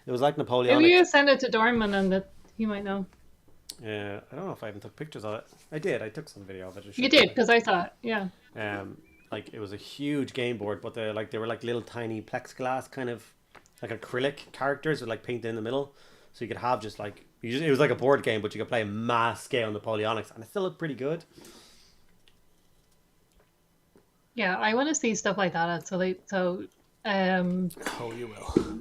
Napoleonic. Maybe you send it to Dorman and that he might know. Yeah, I don't know if I even took pictures of it. I did. I took some video of it. You did, because I saw it. Yeah. Like, it was a huge game board, but they were like little tiny plexiglass kind of like acrylic characters with, like, paint in the middle, so you could have just like it was like a board game, but you could play mass scale Napoleonics, and it still looked pretty good. Yeah, I want to see stuff like that at Salute. So, Oh, you will.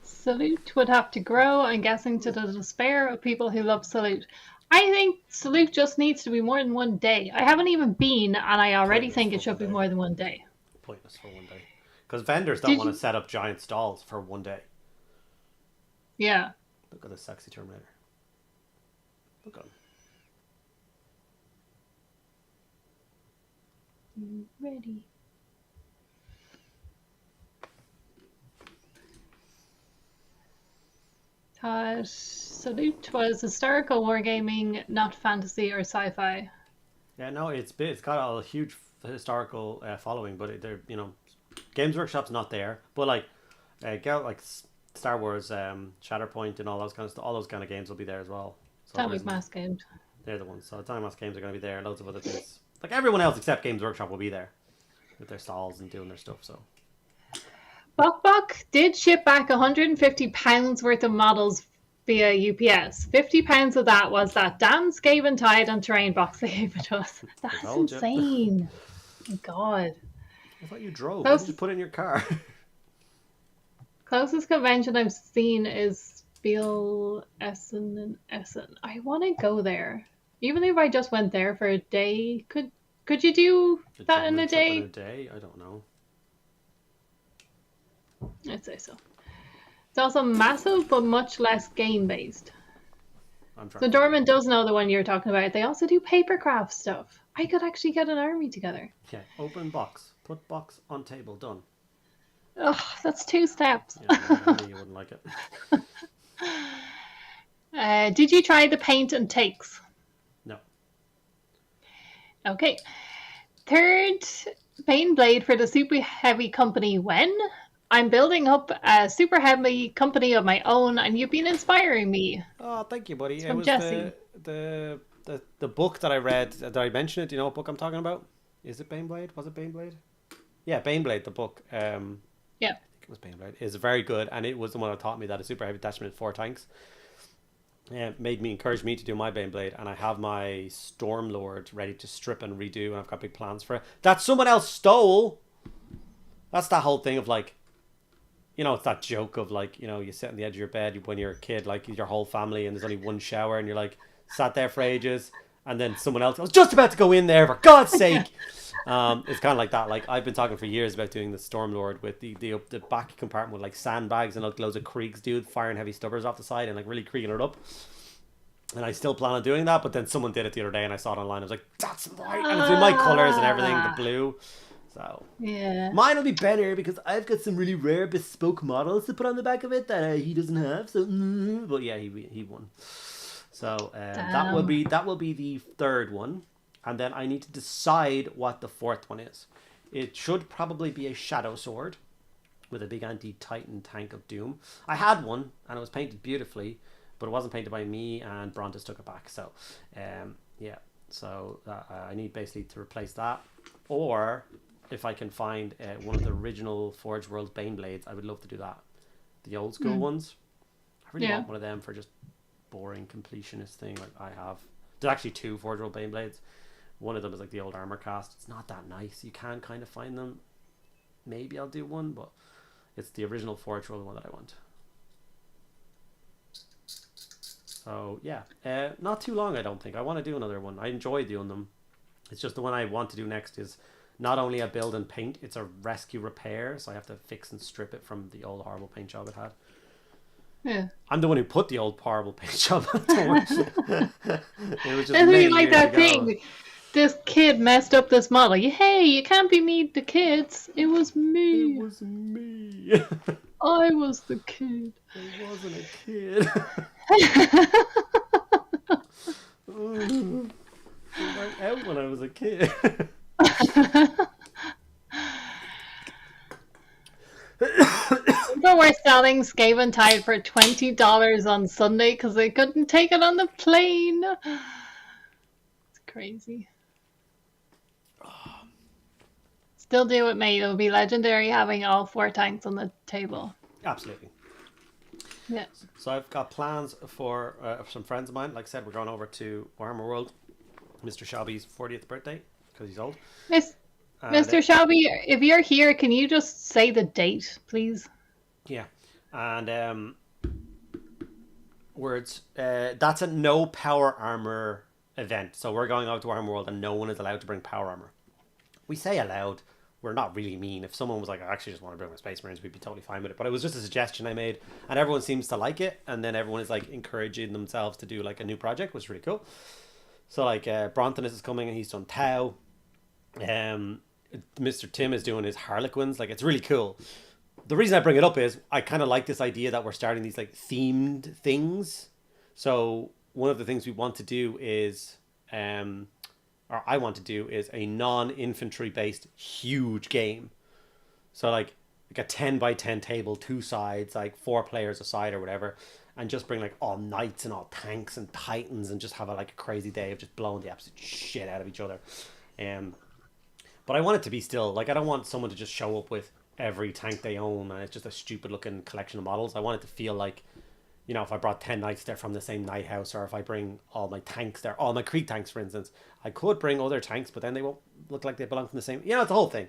Salute would have to grow, I'm guessing, to the despair of people who love Salute. I think Salute just needs to be more than one day. I haven't even been, and I already think it should be more than one day. Pointless for one day, because vendors don't want to set up giant stalls for one day. Yeah. Look at this sexy Terminator. Look at him. Ready. Salute was historical wargaming, not fantasy or sci-fi. Yeah, no, it's got a huge historical following, but they're, you know, Games Workshop's not there. But like, get like Star Wars, Shatterpoint, and all those kind of stuff. All those kind of games will be there as well. So Atomic Mass Games. They're the ones. So Atomic Mass Games are going to be there. Loads of other things. Like everyone else except Games Workshop will be there with their stalls and doing their stuff. So. Bok did ship back £150 worth of models via UPS. £50 of that was that damn Skaven Tide and Terrain box they gave it to us. That's insane. Oh my God. I thought you drove. Why did you put it in your car? Closest convention I've seen is Spiel Essen and Essen. I want to go there. Even if I just went there for a day, could you do that in a day? In a day? I don't know. I'd say so. It's also massive, but much less game-based. So Dorman does know the one you're talking about. They also do papercraft stuff. I could actually get an army together. Okay, open box. Put box on table. Done. Oh, that's 2 steps. Yeah, I knew you wouldn't like it. Did you try the paint and takes? No. Okay. 3rd Bane Blade for the Super Heavy Company when? I'm building up a super heavy company of my own, and you've been inspiring me. Oh, thank you, buddy. It was Jesse. The book that I read. Did I mention it? Do you know what book I'm talking about? Is it Baneblade? Was it Baneblade? Yeah, Baneblade, the book. Yeah. I think it was Baneblade. It's very good, and it was the one that taught me that a super heavy attachment is 4 tanks. Encouraged me to do my Baneblade, and I have my Stormlord ready to strip and redo, and I've got big plans for it. That someone else stole. That's that whole thing of like, you know, it's that joke of like, you know, you sit on the edge of your bed when you're a kid, like your whole family, and there's only one shower, and you're like sat there for ages, and then someone else was just about to go in there, for God's sake. It's kind of like that. Like I've been talking for years about doing the Stormlord with the back compartment with like sandbags and like loads of creeks, dude, firing heavy stubbers off the side and like really creaking it up. And I still plan on doing that, but then someone did it the other day, and I saw it online. I was like, that's right, and it's in my colors and everything, the blue. So yeah, mine will be better because I've got some really rare bespoke models to put on the back of it that he doesn't have. So, but yeah, he won. So that will be the 3rd one, and then I need to decide what the 4th one is. It should probably be a Shadow Sword with a big anti-Titan tank of doom. I had one and it was painted beautifully, but it wasn't painted by me, and Brontes took it back. So yeah, so I need basically to replace that, or if I can find one of the original Forge World Baneblades, I would love to do that. The old school ones. I really want one of them for just boring completionist thing like I have. There's actually 2 Forge World Baneblades. One of them is like the old armor cast. It's not that nice. You can kind of find them. Maybe I'll do one, but it's the original Forge World one that I want. So yeah, not too long I don't think. I want to do another one. I enjoy doing them. It's just the one I want to do next is not only a build and paint, it's a rescue repair, so I have to fix and strip it from the old horrible paint job it had. Yeah. I'm the one who put the old horrible paint job on. It was just like that ago. Thing. This kid messed up this model. Hey, you can't be me the kids. It was me. It was me. I was the kid. I wasn't a kid. I went out when I was a kid. But we're selling Skaven Tide for $20 on Sunday because they couldn't take it on the plane. It's crazy. Still do it, mate. It'll be legendary having all 4 tanks on the table. Absolutely. Yeah. So I've got plans for some friends of mine. Like I said, we're going over to Warhammer World. Mr. Shelby's 40th birthday because he's old. Mr. Shelby, if you're here, can you just say the date, please? Yeah. And words. That's a no power armor event. So we're going out to Warhammer World and no one is allowed to bring power armor. We say allowed. We're not really mean. If someone was like, I actually just want to bring my Space Marines, we'd be totally fine with it. But it was just a suggestion I made, and everyone seems to like it. And then everyone is like encouraging themselves to do like a new project, which is really cool. So like Brontonis is coming and he's done Tau. Mr. Tim is doing his Harlequins. Like, it's really cool. The reason I bring it up is I kind of like this idea that we're starting these like themed things. So one of the things we want to do is, or or I want to do, is a non-infantry based huge game. So like a 10 by 10 table, 2 sides, like 4 players a side or whatever, and just bring like all knights and all tanks and titans and just have a crazy day of just blowing the absolute shit out of each other. But I want it to be still like, I don't want someone to just show up with every tank they own and it's just a stupid looking collection of models. I want it to feel like, you know, if I brought 10 knights there from the same knight house, or if I bring all my tanks there, all my Krieg tanks, for instance, I could bring other tanks, but then they won't look like they belong from the same, you know, it's the whole thing.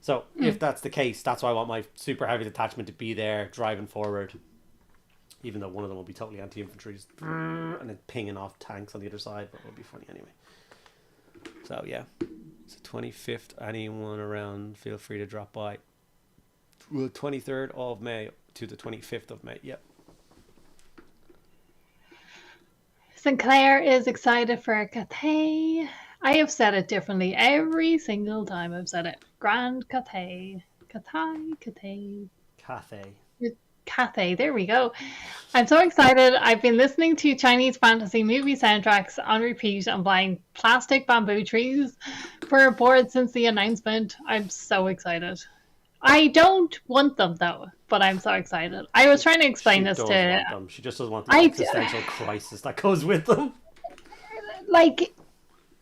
So if that's the case, that's why I want my super heavy detachment to be there driving forward, even though one of them will be totally anti-infantry, just and then pinging off tanks on the other side, but it'll be funny anyway. So yeah, it's the 25th. Anyone around, feel free to drop by. 23rd of May to the 25th of May. Yep. Sinclair is excited for Cathay. I have said it differently every single time I've said it. Grand Cathay. Cathay. Cathay, there we go. I'm so excited. I've been listening to Chinese fantasy movie soundtracks on repeat and buying plastic bamboo trees for a board since the announcement. I'm so excited. I don't want them though, but I'm so excited. I was trying to explain this to... Want them. She just doesn't want the existential crisis that goes with them. Like...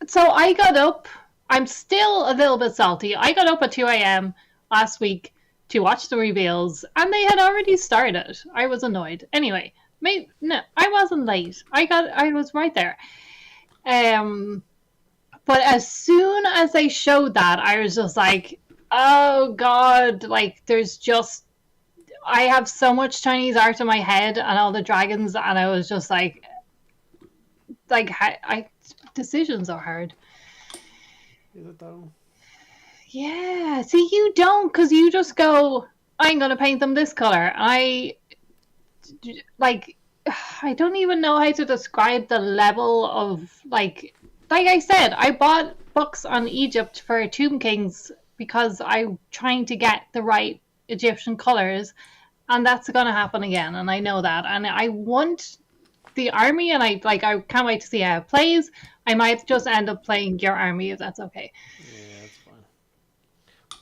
So I got up, I'm still a little bit salty. I got up at 2 a.m. last week to watch the reveals, and they had already started. I was annoyed. Anyway, no, I wasn't late. I was right there. But as soon as they showed that, I was just like, oh God, like I have so much Chinese art in my head and all the dragons, and I was just like decisions are hard. Is it though? Yeah. See, you don't, because you just go, I'm going to paint them this color. I don't even know how to describe the level of, like I said, I bought books on Egypt for Tomb Kings because I'm trying to get the right Egyptian colors, and that's going to happen again, and I know that. And I want the army, and I can't wait to see how it plays. I might just end up playing your army if that's okay. Yeah, that's fine.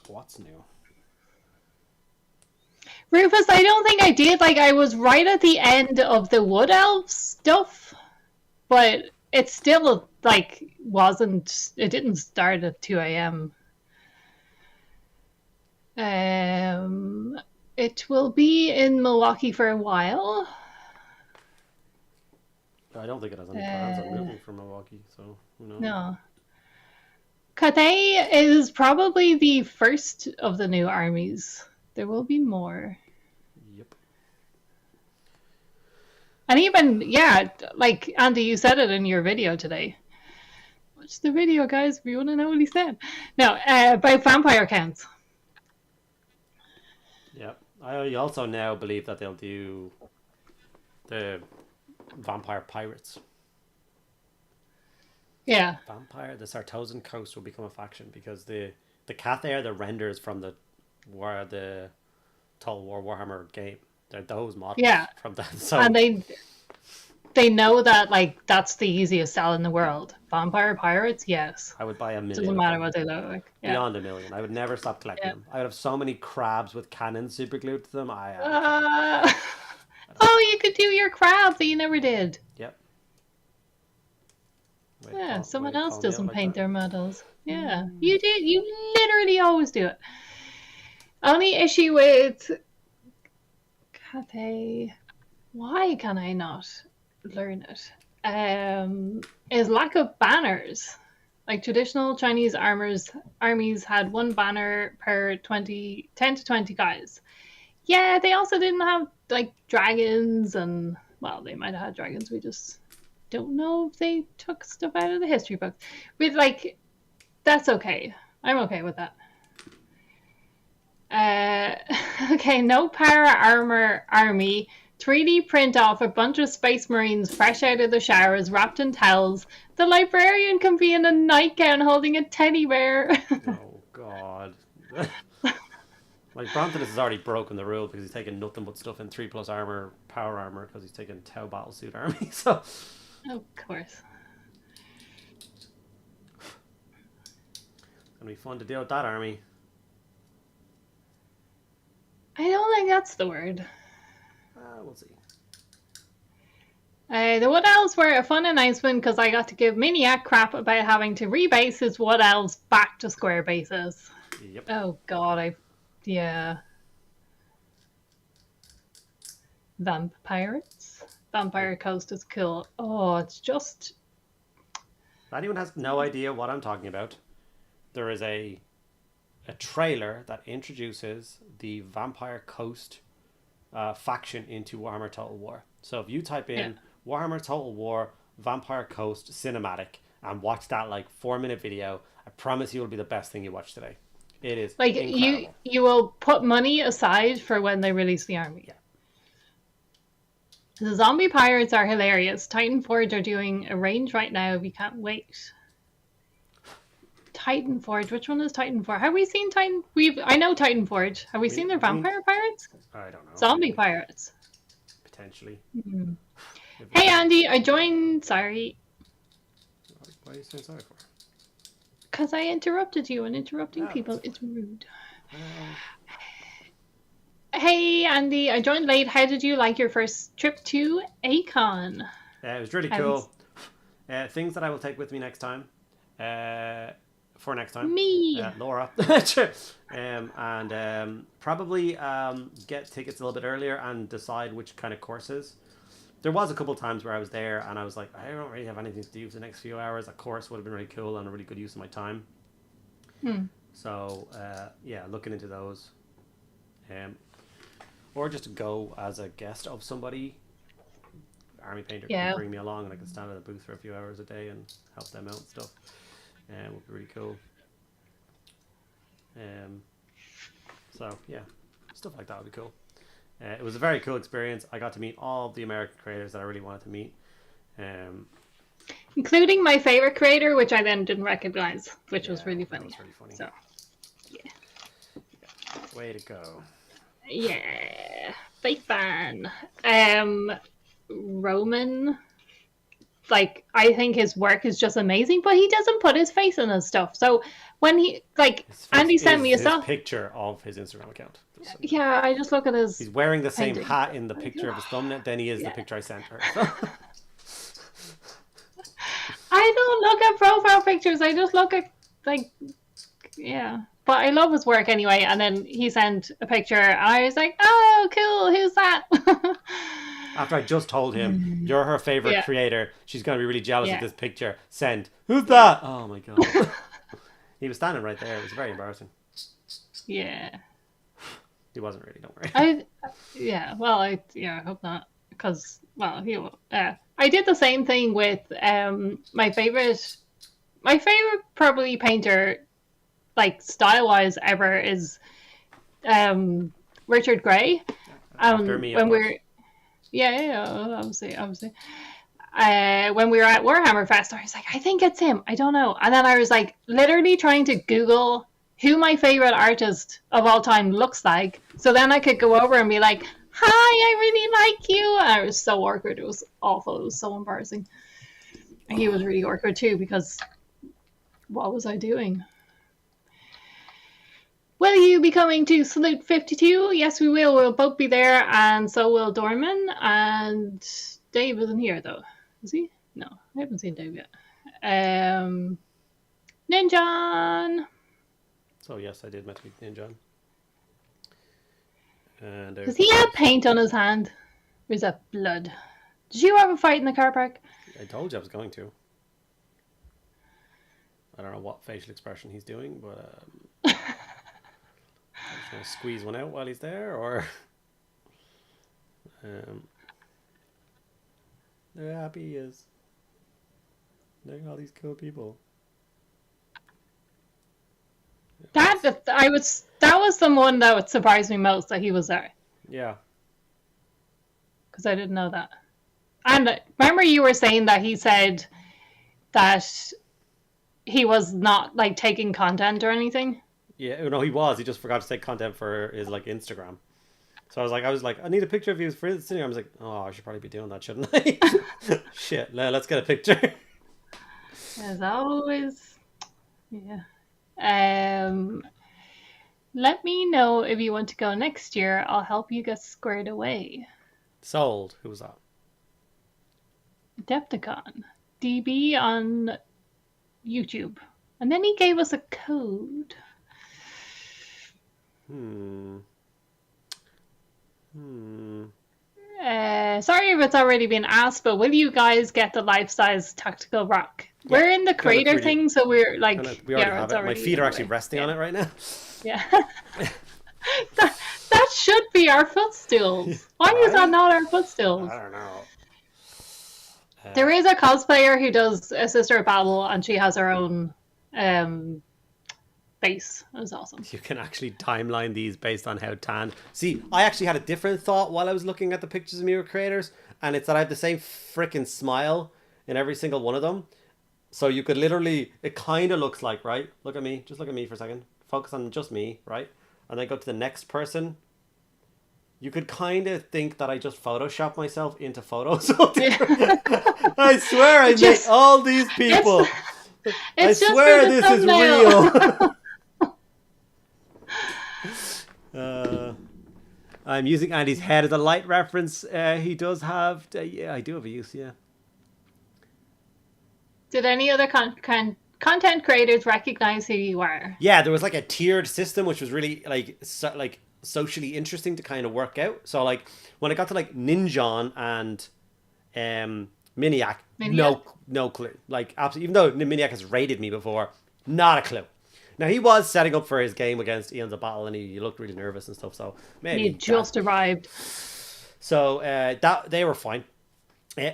What's new? Rufus, I don't think I did. I was right at the end of the Wood Elf stuff, but it still, it didn't start at 2 a.m. It will be in Milwaukee for a while. I don't think it has any plans on moving from Milwaukee, so who knows? No. Cathay is probably the first of the new armies. There will be more. Yep. And even, yeah, Andy, you said it in your video today. Watch the video, guys, if you want to know what he said. No, about vampire counts. Yep. I also now believe that they'll do the vampire pirates. Yeah. The Sartosan coast will become a faction because the Cathay are the renders from the Total War Warhammer game. They're those models from that. So, and they know that that's the easiest sell in the world. Vampire pirates, yes. I would buy 1 million. Doesn't matter what they look like. Yeah. Beyond 1 million. I would never stop collecting them. I would have so many crabs with cannons super glued to them. Oh, you could do your crab that you never did. Yep. Someone else doesn't paint their models. Yeah, you did. You literally always do it. Only issue with Cathay, why can I not learn it? Is lack of banners. Traditional Chinese armies had one banner per 10 to 20 guys. Yeah, they also didn't have dragons, and well, they might have had dragons. We just don't know if they took stuff out of the history books. But that's okay. I'm okay with that. Okay, no power armor army. 3D print off a bunch of space marines fresh out of the showers, wrapped in towels. The librarian can be in a nightgown holding a teddy bear. Oh God. Brompton has already broken the rule because he's taking nothing but stuff in 3+ armor, power armor, because he's taking Tau battlesuit army. So, of course. gonna be fun to deal with that army. I don't think that's the word. We'll see. The Wood Elves were a fun announcement because I got to give Maniac crap about having to rebase his Wood Elves back to square bases. Yep. Oh god, yeah. Vampires? Vampire Coast is cool. Oh, it's just... If anyone has no idea what I'm talking about, there is a trailer that introduces the Vampire Coast faction into Warhammer Total War. So if you type in Warhammer Total War Vampire Coast cinematic and watch that like 4-minute video, I promise you it'll be the best thing you watch today. It is like incredible. You will put money aside for when they release the army. Yeah. The zombie pirates are hilarious. Titan Forge are doing a range right now if you can't wait. Titan Forge, which one is Titan Forge? Have we seen Titan? I know Titan Forge. Have we seen their vampire pirates? I don't know. Zombie pirates. Potentially. Mm-hmm. Hey Andy, I joined. Sorry. Why are you saying sorry for? Because I interrupted you, and interrupting people is rude. Hey Andy, I joined late. How did you like your first trip to Acon? It was really cool. Things that I will take with me next time. For next time. Me. Laura. And probably get tickets a little bit earlier and decide which kind of courses. There was a couple of times where I was there and I was like, I don't really have anything to do for the next few hours. A course would have been really cool and a really good use of my time. So, yeah, looking into those. Or just to go as a guest of somebody. Army painter can bring me along and I can stand at a booth for a few hours a day and help them out and stuff. Would be really cool. So, yeah, stuff like that would be cool. It was a very cool experience. I got to meet all the American creators that I really wanted to meet. Including my favorite creator, which I then didn't recognize, which was really funny. That was really funny. So, yeah. Way to go. Yeah. Big fan. Roman, like, I think his work is just amazing, but he doesn't put his face in his stuff. So when he, like, Andy sent me a stuff. Picture of his Instagram account. Yeah, I just look at his. He's wearing the same hat in the picture of his thumbnail. Then he is the picture I sent her. I don't look at profile pictures. I just look at, like, yeah. But I love his work anyway. And then he sent a picture. And I was like, oh, cool. Who's that? After I just told him, you're her favorite creator. She's going to be really jealous of this picture. Send. Who's that? Oh, my God. He was standing right there. It was very embarrassing. Yeah. He wasn't really, don't worry. I hope not. Because, well, he will. I did the same thing with my favorite probably painter, like style-wise ever, is Richard Gray. After me, when we're obviously. When we were at Warhammer Fest, I was like, I think it's him. I don't know. And then I was like, literally trying to Google who my favorite artist of all time looks like, so then I could go over and be like, hi, I really like you. And I was so awkward. It was awful. It was so embarrassing. And he was really awkward too, because what was I doing? Will you be coming to Salute 52? Yes, we will. We'll both be there, and so will Dorman. And Dave isn't here, though. Is he? No, I haven't seen Dave yet. Ninjan! So, yes, I did meet Ninjan. Does he have paint on his hand? Or is that blood? Did you have a fight in the car park? I told you I was going to. I don't know what facial expression he's doing, but I'm just going to squeeze one out while he's there, or they're happy he is. Look at all these cool people. That was the one that would surprise me most, that he was there. Yeah. Because I didn't know that. And remember you were saying that he said that he was not like taking content or anything? Yeah, no, he was. He just forgot to take content for his like Instagram. So I was like, I need a picture of you for Instagram. I was like, oh, I should probably be doing that, shouldn't I? Shit, let's get a picture. As always, yeah. Let me know if you want to go next year. I'll help you get squared away. Sold. Who was that? Adepticon. DB on YouTube. And then he gave us a code. Sorry if it's already been asked, but will you guys get the life-size tactical rock? Yeah. We're in the creator thing, so we're like, we already have it. My feet are actually resting on it right now. Yeah. that should be our footstools. Why is that not our footstools? I don't know. There is a cosplayer who does a Sister of Battle, and she has her own base. It was awesome. You can actually timeline these based on how tanned. See, I actually had a different thought while I was looking at the pictures of Mediocre creators, and it's that I have the same freaking smile in every single one of them. So you could literally, it kind of looks like, right? Look at me. Just look at me for a second. Focus on just me, right? And then go to the next person. You could kind of think that I just photoshopped myself into photos. I swear I made all these people. I swear this is real. I'm using Andy's head as a light reference. He does have... yeah, I do have a use, yeah. Did any other content creators recognize who you are? Yeah, there was like a tiered system, which was really like socially interesting to kind of work out. So like when I got to like Ninjon and Miniac, no clue. Like absolutely, even though Miniac has raided me before, not a clue. Now he was setting up for his game against Eons of Battle, and he looked really nervous and stuff. So maybe he just arrived. So that they were fine.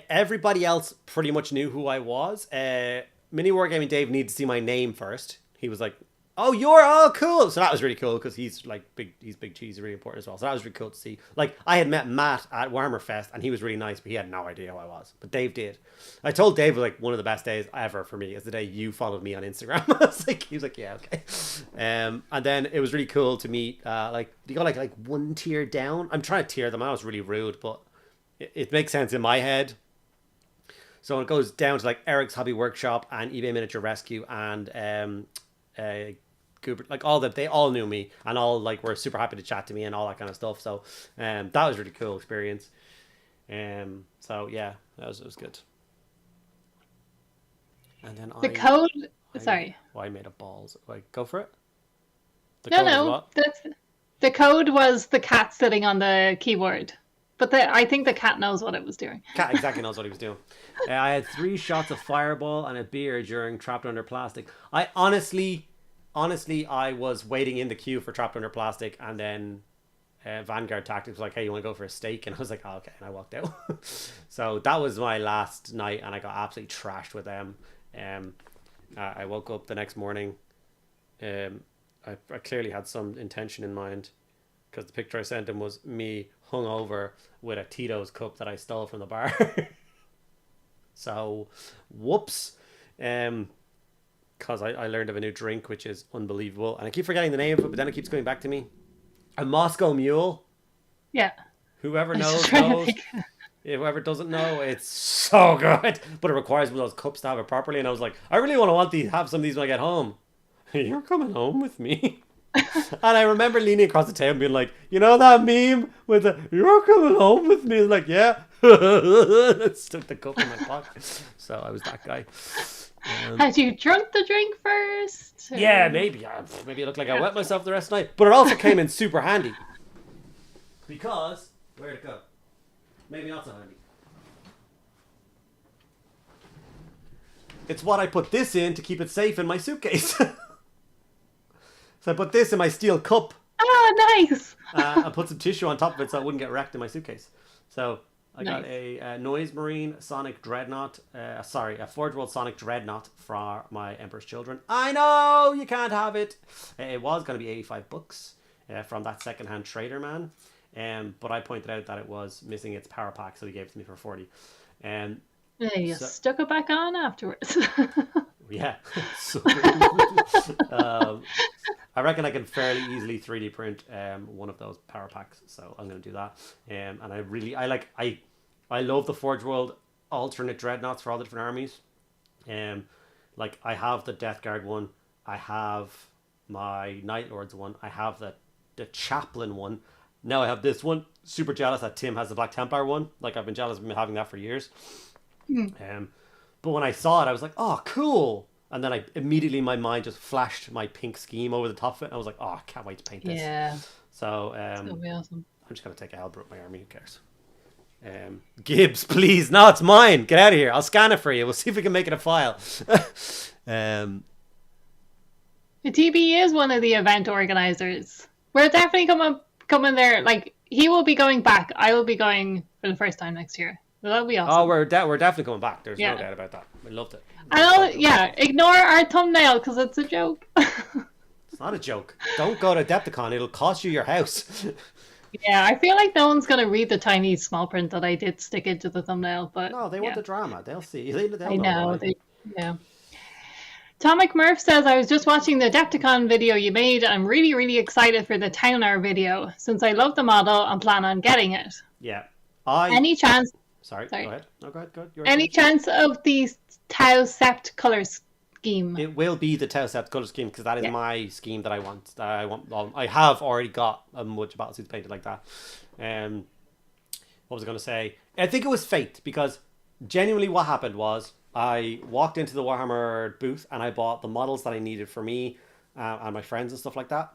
Everybody else pretty much knew who I was. Mini Wargaming Dave needed to see my name first. He was like, "Oh, cool!" So that was really cool because he's like big. He's big cheese, really important as well. So that was really cool to see. Like I had met Matt at Warhammer Fest, and he was really nice, but he had no idea who I was. But Dave did. I told Dave like one of the best days ever for me is the day you followed me on Instagram. I was like, he was like, "Yeah, okay." And then it was really cool to meet. Like you go like one tier down. I'm trying to tier them. I was really rude, but it makes sense in my head. So it goes down to like Eric's Hobby Workshop and eBay Miniature Rescue and Cooper, like all that, they all knew me and all like were super happy to chat to me and all that kind of stuff. So that was a really cool experience. So yeah, it was good. And then the code. Sorry. I made a balls. Like go for it. No. The code was the cat sitting on the keyboard. But I think the cat knows what it was doing. Cat exactly knows what he was doing. I had 3 shots of Fireball and a beer during Trapped Under Plastic. I honestly, I was waiting in the queue for Trapped Under Plastic, and then Vanguard Tactics was like, "Hey, you want to go for a steak?" And I was like, "Oh, okay," and I walked out. So that was my last night, and I got absolutely trashed with them. I woke up the next morning. I clearly had some intention in mind, because the picture I sent him was me hungover with a Tito's cup that I stole from the bar. So, whoops. Because I learned of a new drink, which is unbelievable. And I keep forgetting the name of it, but then it keeps going back to me. A Moscow Mule. Yeah. Whoever knows. Whoever doesn't know, it's so good. But it requires one of those cups to have it properly. And I was like, I really want to have some of these when I get home. You're coming home with me. And I remember leaning across the table and being like, you know that meme with the "you're coming home with me"? Like, yeah. I stuck the cup in my pocket. So I was that guy. Had you drunk the drink first? Or... Yeah, maybe. Maybe it looked like I wet myself the rest of the night. But it also came in super handy. Because, where'd it go? Maybe not so handy. It's what I put this in to keep it safe in my suitcase. So I put this in my steel cup. Oh, nice. I put some tissue on top of it so it wouldn't get wrecked in my suitcase. So I got a Noise Marine Sonic Dreadnought. A Forge World Sonic Dreadnought for my Emperor's Children. I know you can't have it. It was going to be $85 from that secondhand trader man. But I pointed out that it was missing its power pack, so he gave it to me for 40. You stuck it back on afterwards. Yeah. I reckon I can fairly easily 3D print one of those power packs, so I'm going to do that. And I love the Forge World alternate dreadnoughts for all the different armies. Like I have the Death Guard one. I have my Night Lords one. I have the Chaplain one. Now I have this one. Super jealous that Tim has the Black Templar one. Like, I've been jealous of him having that for years. But when I saw it, I was like, oh, cool. And then my mind just flashed my pink scheme over the top of it. And I was like, oh, I can't wait to paint this. Yeah. So It's gonna be awesome. I'm just going to take a Halberd with my army. Who cares? Gibbs, please. No, it's mine. Get out of here. I'll scan it for you. We'll see if we can make it a file. The TB is one of the event organizers. We're definitely coming there. Like, he will be going back. I will be going for the first time next year. So that'll be awesome. Oh, we're definitely coming back. There's no doubt about that. I loved it. Ignore our thumbnail because it's a joke. It's not a joke. Don't go to Adepticon. It'll cost you your house. Yeah, I feel like no one's going to read the tiny small print that I did stick into the thumbnail. But no, they want the drama. They'll see. They'll I know. Yeah. Tomic Murph says, I was just watching the Adepticon video you made. I'm really, really excited for the Town Hour video since I love the model and plan on getting it. Yeah. Any chance... Sorry. Go ahead. No, go ahead. Any chance of the Tau Sept colour scheme? It will be the Tau Sept colour scheme because that is my scheme that I want. I have already got a bunch of battlesuits painted like that. What was I going to say? I think it was fate because genuinely what happened was I walked into the Warhammer booth and I bought the models that I needed for me and my friends and stuff like that.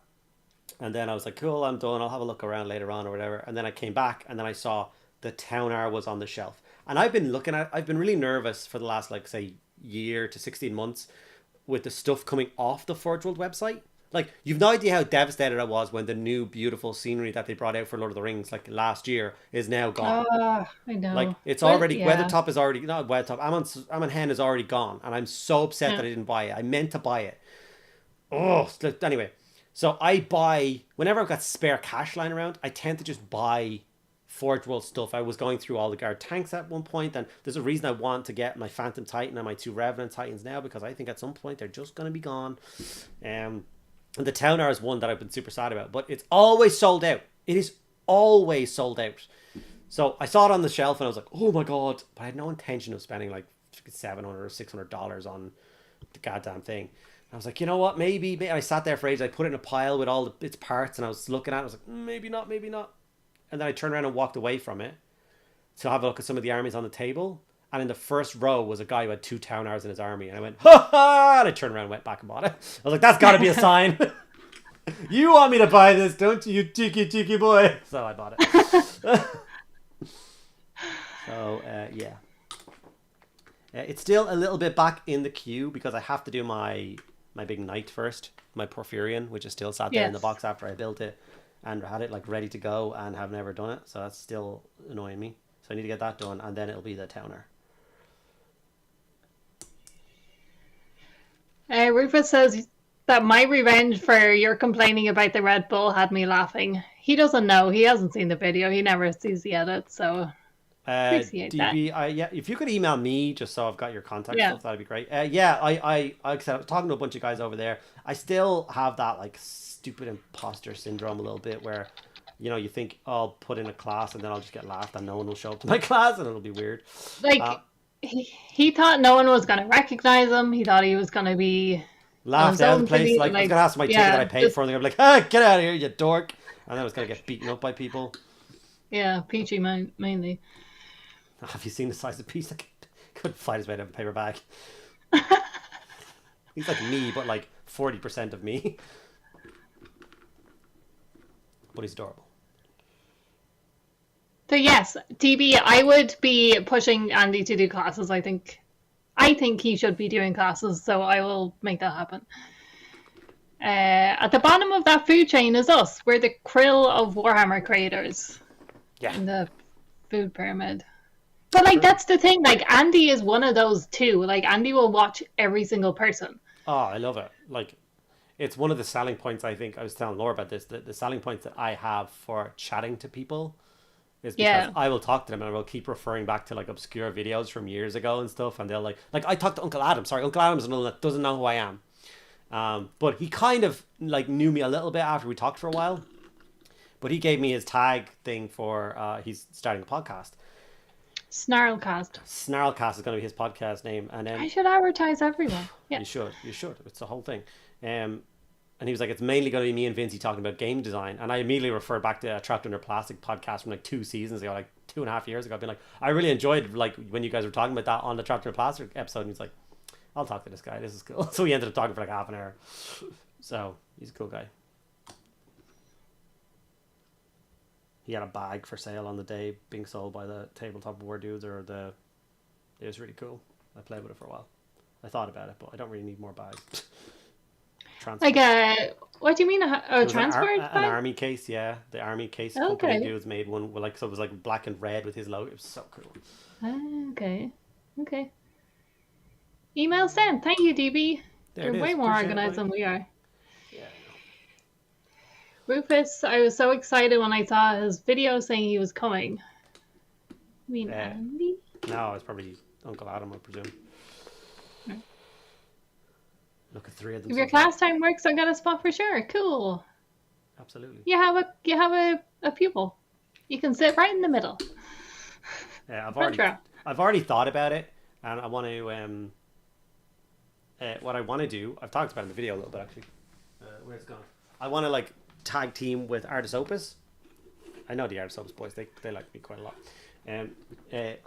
And then I was like, cool, I'm done. I'll have a look around later on or whatever. And then I came back and then I saw the Town Hour was on the shelf. And I've been really nervous for the last, like, say, year to 16 months with the stuff coming off the Forge World website. Like, you've no idea how devastated I was when the new beautiful scenery that they brought out for Lord of the Rings, like, last year, is now gone. I know. Like, it's already, Weathertop is already, not Weathertop, Amon Hen is already gone. And I'm so upset that I didn't buy it. I meant to buy it. Oh, anyway. So I buy, whenever I've got spare cash lying around, I tend to just buy Forge World stuff. I was going through all the guard tanks at one point, and there's a reason I want to get my Phantom Titan and my 2 Revenant Titans now, because I think at some point they're just going to be gone. And the Town Hour is one that I've been super sad about, but it's always sold out. It is always sold out. So I saw it on the shelf and I was like, oh my god, but I had no intention of spending like $700 or $600 on the goddamn thing. I was like, you know what, maybe. I sat there for ages. I put it in a pile with all its parts and I was looking at it. I was like, maybe not. And then I turned around and walked away from it to have a look at some of the armies on the table. And in the first row was a guy who had 2 Town Hours in his army. And I went, ha ha! And I turned around and went back and bought it. I was like, that's got to be a sign. You want me to buy this, don't you, cheeky boy? So I bought it. So, yeah. It's still a little bit back in the queue because I have to do my big knight first. My Porphyrion, which is still sat there in the box after I built it. And had it like ready to go and have never done it. So that's still annoying me. So I need to get that done and then it'll be the Towner. Rufus says that my revenge for your complaining about the Red Bull had me laughing. He doesn't know. He hasn't seen the video. He never sees the edit. So appreciate DB, that. if you could email me just so I've got your contact stuff, that'd be great. I was talking to a bunch of guys over there. I still have that like stupid imposter syndrome a little bit where, you know, you think, oh, I'll put in a class and then I'll just get laughed and no one will show up to my class and it'll be weird. Like, he thought no one was going to recognize him. He thought he was going to be laughed out of the place. Like, I was going to ask my ticket that I paid for and they're going to be like, get out of here, you dork. And then I was going to get beaten up by people. Yeah, Peachy mainly. Have you seen the size of the piece? I couldn't fight his way out of a paper bag. He's like me, but like 40% of me. But he's adorable. So yes, TB, I would be pushing Andy to do classes. I think he should be doing classes, so I will make that happen. At the bottom of that food chain is us. We're the krill of Warhammer creators. Yeah. In the food pyramid. But like that's the thing, like Andy is one of those too. Like Andy will watch every single person. Oh, I love it. Like, it's one of the selling points, I think, I was telling Laura about this, the selling points that I have for chatting to people is because I will talk to them and I will keep referring back to like obscure videos from years ago and stuff, and they'll like I talked to Uncle Adam. Sorry, Uncle Adam's another that doesn't know who I am. But he kind of like knew me a little bit after we talked for a while. But he gave me his tag thing for he's starting a podcast. Snarlcast is going to be his podcast name, and then I should advertise everyone. Yeah, you should. It's the whole thing. And he was like, it's mainly going to be me and Vincey talking about game design. And I immediately referred back to a Trapped Under Plastic podcast from like 2 seasons ago, like 2.5 years ago. I've been like, I really enjoyed like when you guys were talking about that on the Trapped Under Plastic episode. And he's like, I'll talk to this guy. This is cool. So we ended up talking for like half an hour. So he's a cool guy. He had a bag for sale on the day being sold by the Tabletop War dudes, or the... It was really cool. I played with it for a while. I thought about it, but I don't really need more bags. Like what do you mean a transport an army case? Yeah, the army case company dudes made one with like, so it was like black and red with his logo. It was so cool. Okay. Email sent. Thank you, DB. You're way more organized than we are. Yeah. Rufus, I was so excited when I saw his video saying he was coming. You mean Andy? No, it's probably Uncle Adam, I presume. Look at 3 of them. If your class time works, I'll get a spot for sure. Cool. Absolutely. You have a pupil. You can sit right in the middle. Yeah, I've already thought about it, and I want to what I want to do. I've talked about it in the video a little bit actually. Where's it gone? I want to like tag team with Artis Opus. I know the Artis Opus boys. They like me quite a lot.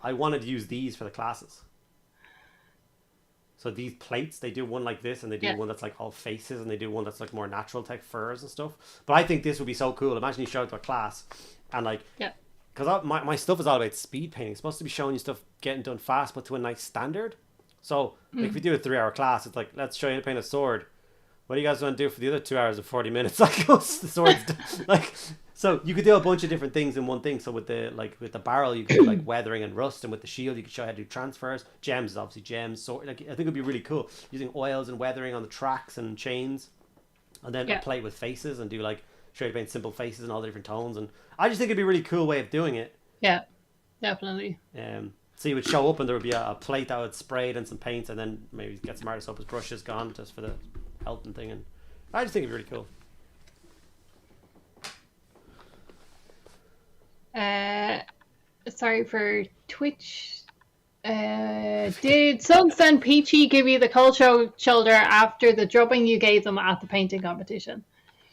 I wanted to use these for the classes. So these plates, they do one like this, and they do one that's like all faces, and they do one that's like more natural tech furs and stuff. But I think this would be so cool. Imagine you show it to a class, and like, because my stuff is all about speed painting. It's supposed to be showing you stuff getting done fast, but to a nice standard. So like, if we do a 3-hour class, it's like, let's show you how to paint a sword. What do you guys want to do for the other 2 hours and 40 minutes? Like, the sword's like, so you could do a bunch of different things in one thing. So with the barrel, you could do like weathering and rust, and with the shield, you could show how to do transfers. Gems is obviously gems. So like, I think it'd be really cool using oils and weathering on the tracks and chains, and then play with faces and do like show you to paint simple faces and all the different tones. And I just think it'd be a really cool way of doing it. Yeah, definitely. So you would show up, and there would be a plate that would sprayed and some paints, and then maybe get some Artis Opus brushes gone just for the health and thing. And I just think it'd be really cool. Sorry for Twitch. Did Sons and Peachy give you the cold shoulder after the drubbing you gave them at the painting competition?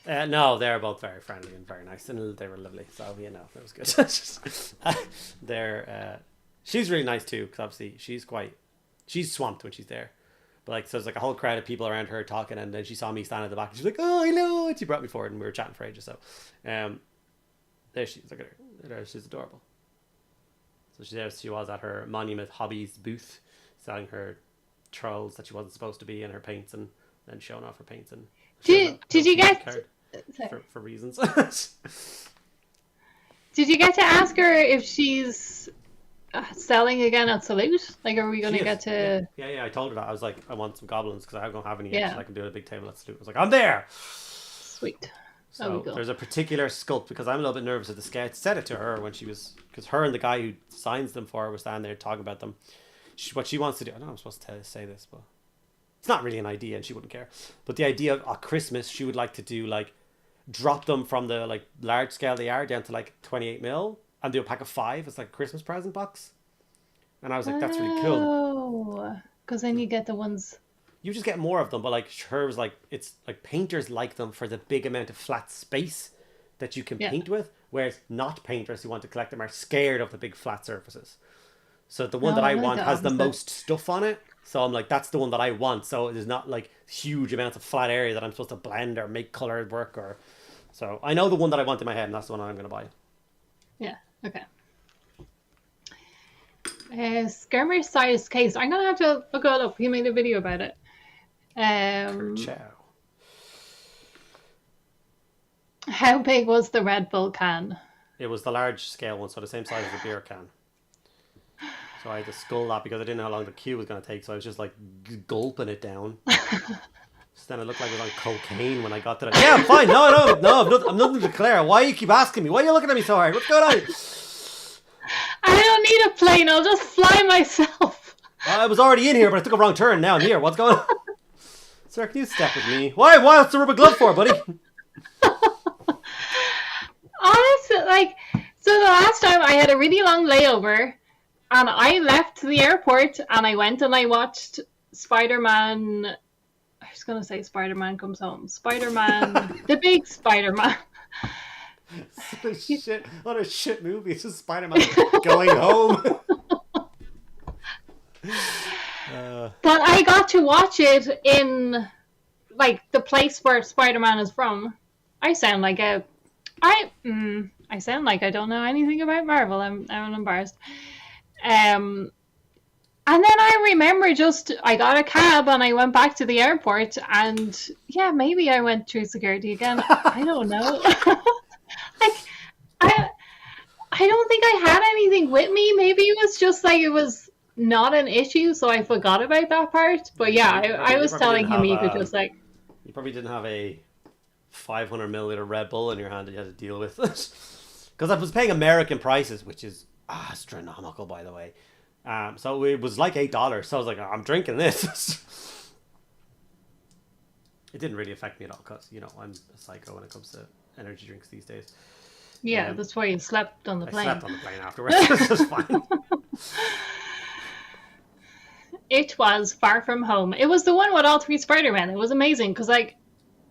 No, they're both very friendly and very nice, and they were lovely. So it was good. She's really nice too, because obviously she's swamped when she's there. But like, so there's like a whole crowd of people around her talking, and then she saw me standing at the back, and she's like, "Oh, hello!" And she brought me forward, and we were chatting for ages. So, there she is. Look at her. There, she's adorable. So she was at her Monument Hobbies booth, selling her trolls that she wasn't supposed to be, and her paints, and then showing off her paints. And did you get for reasons? Did you get to ask her if she's selling again at Salute? Like, are we going to get to... Yeah, I told her that. I was like, I want some goblins, because I don't have any yet, so I can do a big table at Salute. I was like, I'm there! Sweet. So there's a particular sculpt, because I'm a little bit nervous at the scouts. Said it to her when she was... Because her and the guy who signs them for her was standing there talking about them. What she wants to do... I don't know I'm supposed to say this, but... It's not really an idea, and she wouldn't care. But the idea of at Christmas, she would like to do, like... Drop them from the, like, large scale they are down to, like, 28 mil. And do a pack of 5. It's like a Christmas present box. And I was like, that's really cool. Oh, because then you get the ones... You just get more of them, but like her was like, it's like painters like them for the big amount of flat space that you can paint with, whereas not painters who want to collect them are scared of the big flat surfaces. So the one that I want has the most stuff on it. So I'm like, that's the one that I want. So there's not like huge amounts of flat area that I'm supposed to blend or make color work or... So I know the one that I want in my head, and that's the one I'm going to buy. Yeah, okay. Skirmish size case. I'm going to have to look it up. He made a video about it. How big was the Red Bull can? It was the large scale one, so the same size as a beer can. So I had to scull that because I didn't know how long the queue was going to take, so I was just like gulping it down. So then it looked like I was on cocaine when I got to that. Yeah, I'm fine. No, I'm nothing to declare. Why do you keep asking me? Why are you looking at me so hard? What's going on? I don't need a plane. I'll just fly myself. I was already in here, but I took a wrong turn. Now I'm here. What's going on? Sir, can you step with me? Why? What's the rubber glove for, buddy? Honestly, like, so the last time I had a really long layover, and I left the airport, and I went and I watched Spider-Man I was gonna say Spider-Man Comes Home. Spider-Man, the big Spider-Man. What a shit movie. It's just Spider-Man going home. But I got to watch it in like the place where Spider-Man is from. I sound like I sound like I don't know anything about Marvel. I'm embarrassed. And then I remember I got a cab and I went back to the airport, and yeah, maybe I went through security again. I don't know. I don't think I had anything with me. Maybe it was just like it was not an issue, so I forgot about that part. But yeah, I was telling him you could just like... You probably didn't have a 500 milliliter Red Bull in your hand that you had to deal with it. Because I was paying American prices, which is astronomical, by the way. So it was like $8. So I was like, I'm drinking this. It didn't really affect me at all because, you know, I'm a psycho when it comes to energy drinks these days. Yeah, that's why you slept on the plane. I slept on the plane afterwards. It was fine. It was Far From Home. It was the one with all three Spider-Men. It was amazing because like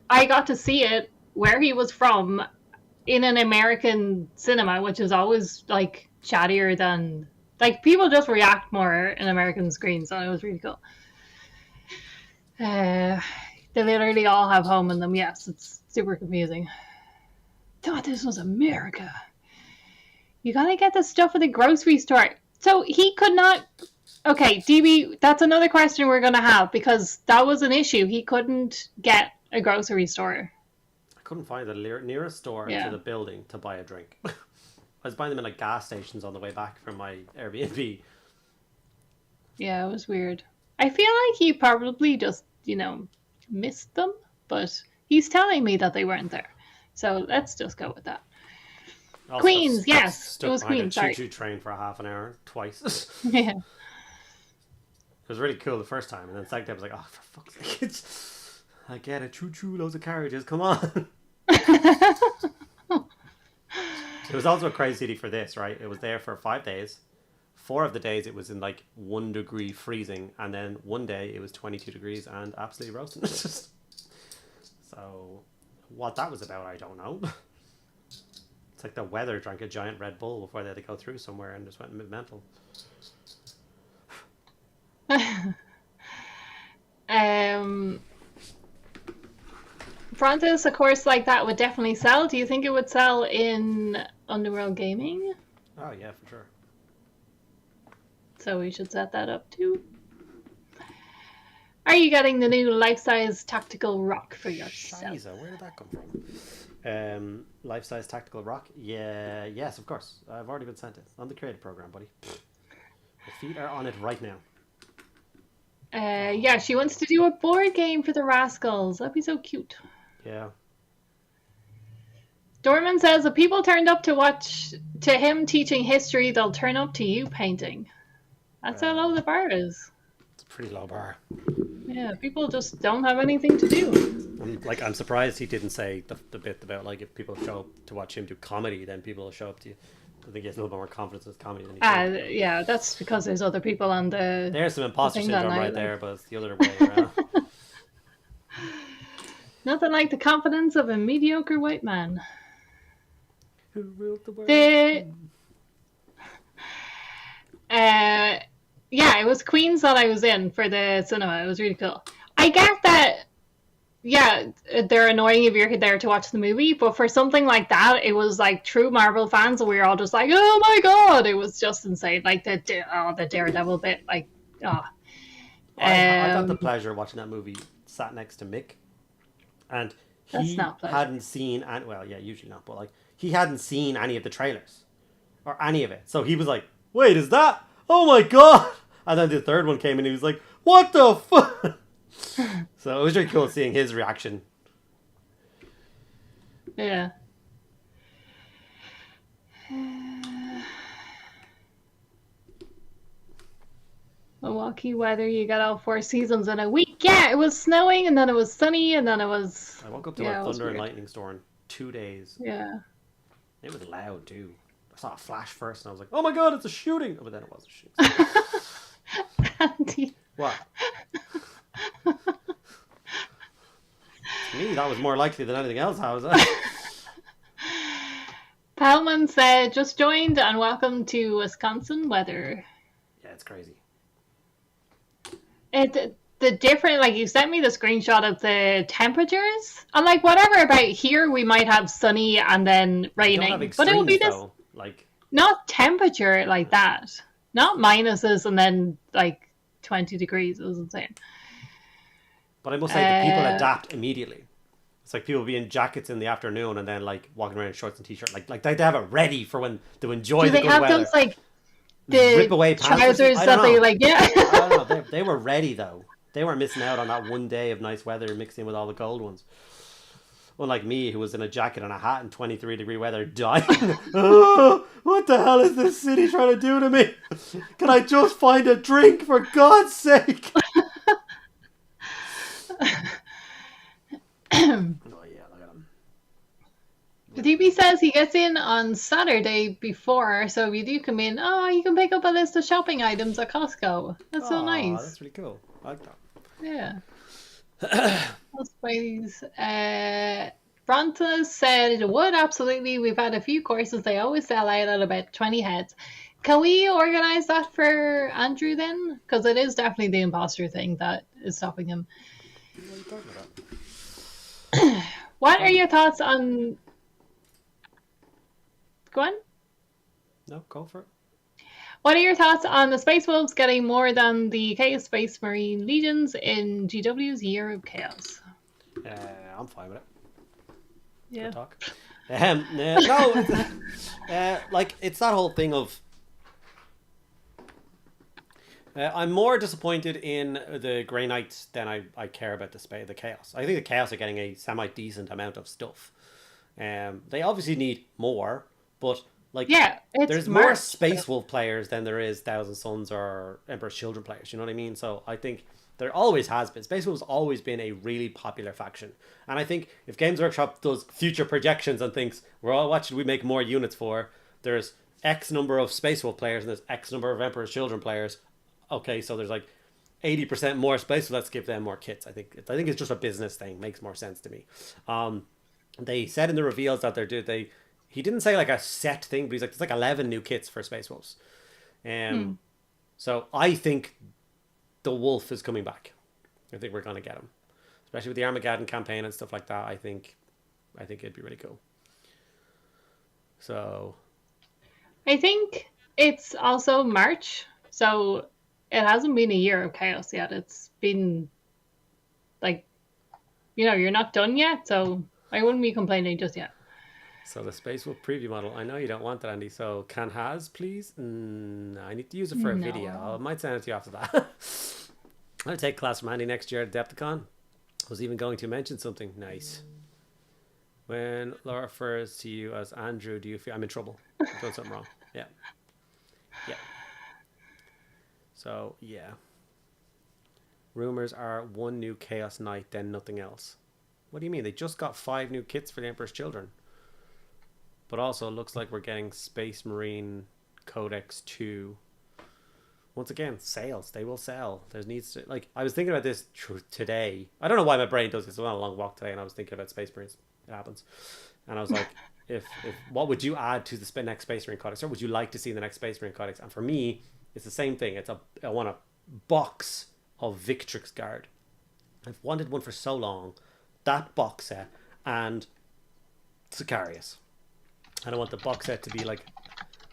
I got to see it where he was from in an American cinema, which is always like chattier than like people just react more in American screens, and it was really cool. They literally all have home in them. Yes, it's super confusing. Thought this was America. You gotta get the stuff at the grocery store. So he could not. Okay, DB, that's another question we're gonna have because that was an issue. He couldn't get a grocery store. I couldn't find the nearest store to the building to buy a drink. I was buying them in like gas stations on the way back from my Airbnb. Yeah, it was weird. I feel like he probably just, you know, missed them, but he's telling me that they weren't there. So let's just go with that. Also, Queens, yes. It was Queens, sorry. Choo-choo train for a half an hour, twice. Yeah. It was really cool the first time, and then the second time I was like, oh, for fuck's sake, I get it, choo-choo, loads of carriages, come on. It was also a crazy city for this, right? It was there for 5 days. 4 of the days it was in like 1 degree freezing, and then one day it was 22 degrees and absolutely roasting. So what that was about, I don't know. It's like the weather drank a giant Red Bull before they had to go through somewhere and just went mental. Frontis, a course like that would definitely sell. Do you think it would sell in Underworld Gaming? Oh yeah, for sure. So we should set that up too. Are you getting the new life-size tactical rock for yourself? Shiza, where did that come from? Life-size tactical rock? Yeah, yes, of course. I've already been sent it. On the creative program, buddy. My feet are on it right now. Yeah, she wants to do a board game for the Rascals. That'd be so cute. Yeah. Dorman says if people turned up to watch him teaching history, they'll turn up to you painting. That's how low the bar is. It's a pretty low bar. Yeah, people just don't have anything to do. I'm surprised he didn't say the bit about like if people show up to watch him do comedy, then people will show up to you. I think he has a little bit more confidence with comedy than he should. Yeah, that's because there's other people on the... There's some imposter syndrome right there, but it's the other way around. Nothing like the confidence of a mediocre white man. Who ruled the world? Yeah, it was Queens that I was in for the cinema. It was really cool. I get that, yeah, they're annoying if you're there to watch the movie, but for something like that, it was like true Marvel fans, and we were all just like, oh my god, it was just insane. Like the Daredevil bit, like, oh. I had the pleasure of watching that movie sat next to Mick, and he hadn't seen, usually not, but like, he hadn't seen any of the trailers, or any of it. So he was like, wait, is that? Oh my god! And then the third one came and he was like, what the fuck? So it was really cool seeing his reaction. Yeah. Milwaukee weather, you got all 4 seasons in a week. Yeah, it was snowing and then it was sunny and then it was... I woke up to a thunder and lightning storm 2 days. Yeah. It was loud too. I saw a flash first and I was like, oh my god, it's a shooting! Oh, but then it was a shooting. Andy. What? To me, that was more likely than anything else. How was that? Palman said, just joined and welcome to Wisconsin weather. Yeah, it's crazy. The different, like, you sent me the screenshot of the temperatures. And, like, whatever about here, we might have sunny and then raining. But it will be this, though. Like, not temperature like that. Not minuses and then, like, 20 degrees. It was insane. But I must say that people adapt immediately. It's like people be in jackets in the afternoon and then like walking around in shorts and t-shirt. Like they have it ready for when to enjoy the good weather. Do they have those like the rip away trousers that they like? Yeah. I don't know. They were ready though. They weren't missing out on that one day of nice weather mixed in with all the cold ones. Unlike me, who was in a jacket and a hat in 23-degree weather, dying. Oh, what the hell is this city trying to do to me? Can I just find a drink for God's sake? Oh yeah, look at him. DB says he gets in on Saturday before, so if you do come in, you can pick up a list of shopping items at Costco. That's so nice. That's really cool. I like that. Yeah. Let's buy these. Bronta said it would, absolutely. We've had a few courses. They always sell out at about 20 heads. Can we organise that for Andrew then? Because it is definitely the imposter thing that is stopping him. What are you talking about? What are your thoughts on... Go on? No, go for it. What are your thoughts on the Space Wolves getting more than the Chaos Space Marine Legions in GW's Year of Chaos? I'm fine with it. Yeah. Talk. No, like it's that whole thing of. I'm more disappointed in the Grey Knights than I care about the Chaos. I think the Chaos are getting a semi-decent amount of stuff. They obviously need more, but like there's more Space Wolf players than there is Thousand Sons or Emperor's Children players. You know what I mean? So I think there always has been. Space Wolf's always been a really popular faction. And I think if Games Workshop does future projections and thinks, well, what should we make more units for? There's X number of Space Wolf players and there's X number of Emperor's Children players. Okay, so there's like 80% more Space Wolf. Let's give them more kits. I think it's just a business thing. Makes more sense to me. They said in the reveals that he didn't say like a set thing, but he's like, there's like 11 new kits for Space Wolves. So I think the Wolf is coming back. I think we're going to get him. Especially with the Armageddon campaign and stuff like that. I think it'd be really cool. So I think it's also March. So it hasn't been a year of chaos yet. It's been like, you're not done yet. So I wouldn't be complaining just yet. So the Space Wolf preview model, I know you don't want that, Andy. So please? No, I need to use it for a video. I might send it to you after that. I'll take class from Andy next year at Adepticon. I was even going to mention something nice. When Laura refers to you as Andrew, do you feel I'm in trouble? I've done something wrong. Yeah. So, yeah. Rumors are one new Chaos Knight, then nothing else. What do you mean? They just got 5 new kits for the Emperor's Children. But also, it looks like we're getting Space Marine Codex 2. Once again, sales. They will sell. There's needs to... Like, I was thinking about this today. I don't know why my brain does this. I went on a long walk today and I was thinking about Space Marines. It happens. And I was like, if what would you add to the next Space Marine Codex? Or would you like to see the next Space Marine Codex? And for me, it's the same thing. I want a box of Victrix Guard. I've wanted one for so long. That box set and Sicarius. And I want the box set to be like...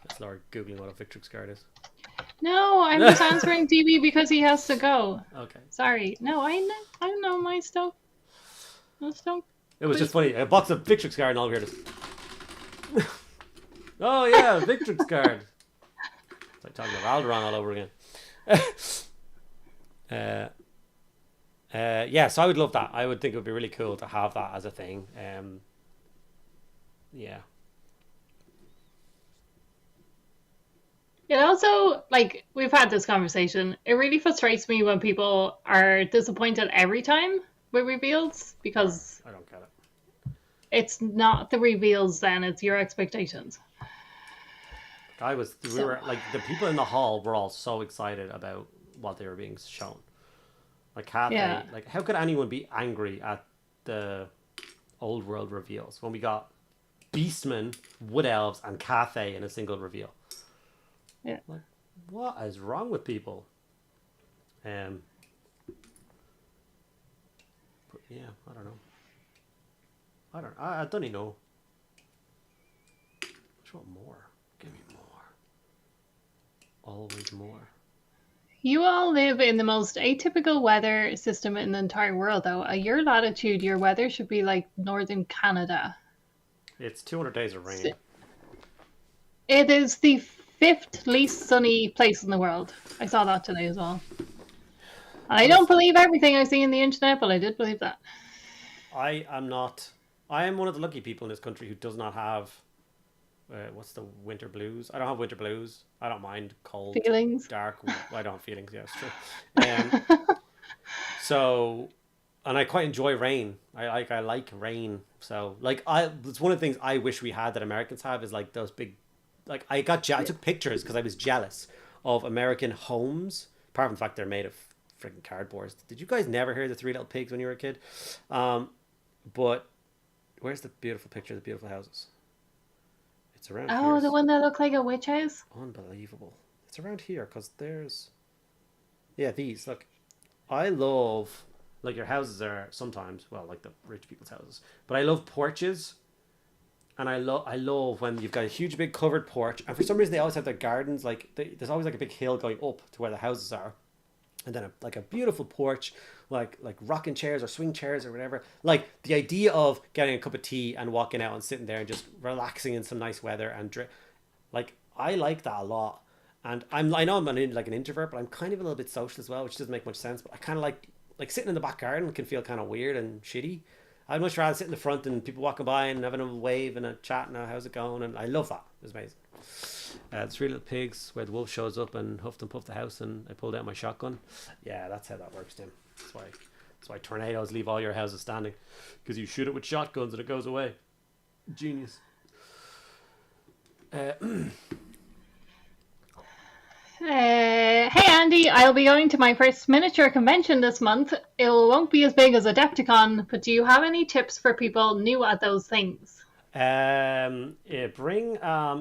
Let's start Googling what a Victrix Guard is. No, I'm just answering DB because he has to go. Okay. Sorry. No, I know my stuff. No stuff. It was just funny. A box of Victrix Guard and all we heard is... Oh yeah, Victrix Guard. It's like talking about Alderaan all over again. Yeah, so I would love that. I would think it would be really cool to have that as a thing. Yeah. It also, like, we've had this conversation. It really frustrates me when people are disappointed every time with reveals because I don't get it. It's not the reveals then, it's your expectations. We were like, the people in the hall were all so excited about what they were being shown. Like Cathay, like how could anyone be angry at the old world reveals when we got Beastmen, Wood Elves, and Cathay in a single reveal. Yeah. Like, what is wrong with people? But yeah, I don't know. I don't even know. I just want more. Give me more. Always more. You all live in the most atypical weather system in the entire world, though. At your latitude, your weather should be like northern Canada. It's 200 days of rain. It is the 5th least sunny place in the world. I saw that today as well. I don't believe everything I see on the internet, but I did believe that. I am one of the lucky people in this country who does not have what's the winter blues. I don't have winter blues. I don't mind cold Feelings. Dark. I don't have feelings. Yeah, it's true. So, and I quite enjoy rain. I like rain. So it's one of the things I wish we had that Americans have is like those big, like I took pictures because I was jealous of American homes, apart from the fact they're made of freaking cardboard. Did you guys never hear the Three Little Pigs when you were a kid? But where's the beautiful picture of the beautiful houses? It's around here. Oh, the one that looked like a witch house? Unbelievable. It's around here because there's... Yeah, these. Look, I love... Like your houses are sometimes, well, like the rich people's houses. But I love porches. And I love when you've got a huge big covered porch. And for some reason they always have their gardens. Like there's always like a big hill going up to where the houses are. And then a beautiful porch, like rocking chairs or swing chairs or whatever. Like the idea of getting a cup of tea and walking out and sitting there and just relaxing in some nice weather and like I like that a lot. And I know I'm an introvert, but I'm kind of a little bit social as well, which doesn't make much sense. But I kind of like sitting in the back garden can feel kind of weird and shitty. I'd much rather sit in the front and people walking by and having a wave and a chat and how's it going, and I love that. It's amazing. The Three Little Pigs, where the wolf shows up and huffed and puffed the house, and I pulled out my shotgun. Yeah, that's how that works, Tim. That's why tornadoes leave all your houses standing, because you shoot it with shotguns and it goes away. Genius. Hey Andy, I'll be going to my first miniature convention this month. It won't be as big as Adepticon, but do you have any tips for people new at those things? Bring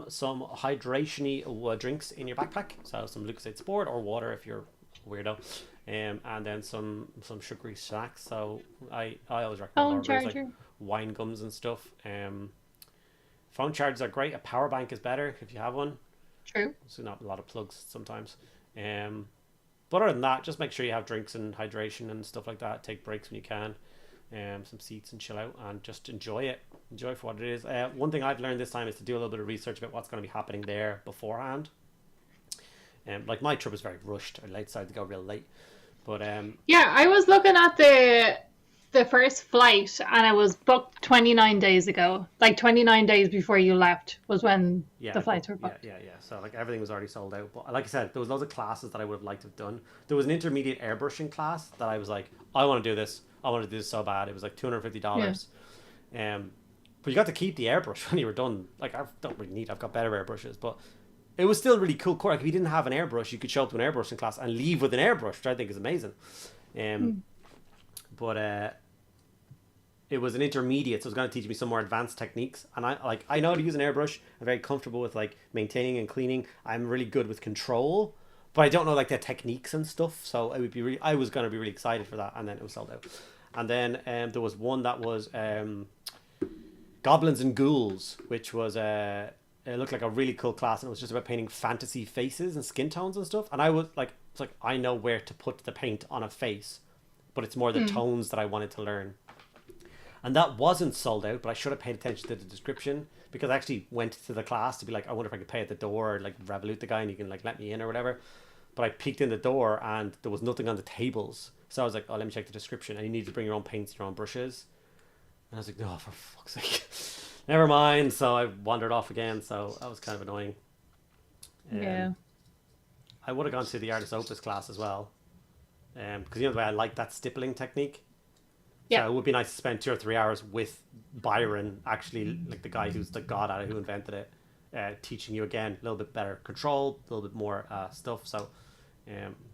some hydration-y drinks in your backpack. So some Lucozade Sport or water if you're a weirdo. And then some sugary snacks. So I always recommend like wine gums and stuff. Phone chargers are great. A power bank is better if you have one. True. So not a lot of plugs sometimes. But other than that, just make sure you have drinks and hydration and stuff like that. Take breaks when you can. Some seats and chill out and just enjoy it. Enjoy for what it is. One thing I've learned this time is to do a little bit of research about what's going to be happening there beforehand. Like my trip was very rushed. I decided to go real late. But yeah, I was looking at the first flight and it was booked 29 days ago. Like 29 days before you left was when the flights were booked. Yeah. So like everything was already sold out. But like I said, there was loads of classes that I would have liked to have done. There was an intermediate airbrushing class that I was like, I want to do this. I want to do this so bad. It was like $250. Yeah. But you got to keep the airbrush when you were done. Like I don't really need. I've got better airbrushes, but it was still really cool. Like if you didn't have an airbrush, you could show up to an airbrushing class and leave with an airbrush, which I think is amazing. But it was an intermediate, so it was going to teach me some more advanced techniques. And I know how to use an airbrush. I'm very comfortable with like maintaining and cleaning. I'm really good with control, but I don't know like the techniques and stuff. So I was going to be really excited for that, and then it was sold out. And then there was one that was Goblins and Ghouls, which was it looked like a really cool class, and it was just about painting fantasy faces and skin tones and stuff. And I was like, it's like I know where to put the paint on a face, but it's more the tones that I wanted to learn. And that wasn't sold out, but I should have paid attention to the description, because I actually went to the class to be like, I wonder if I could pay at the door or like Revolut the guy and you can like let me in or whatever. But I peeked in the door and there was nothing on the tables. So I was like, oh, let me check the description. And you need to bring your own paints, your own brushes. And I was like, no, for fuck's sake. Never mind. So I wandered off again. So that was kind of annoying. Yeah. I would have gone to the Artist Opus class as well. Because you know the way I like that stippling technique. Yeah. So it would be nice to spend 2 or 3 hours with Byron, actually, like the guy who's the god at it, who invented it, teaching you again a little bit better control, a little bit more stuff. So,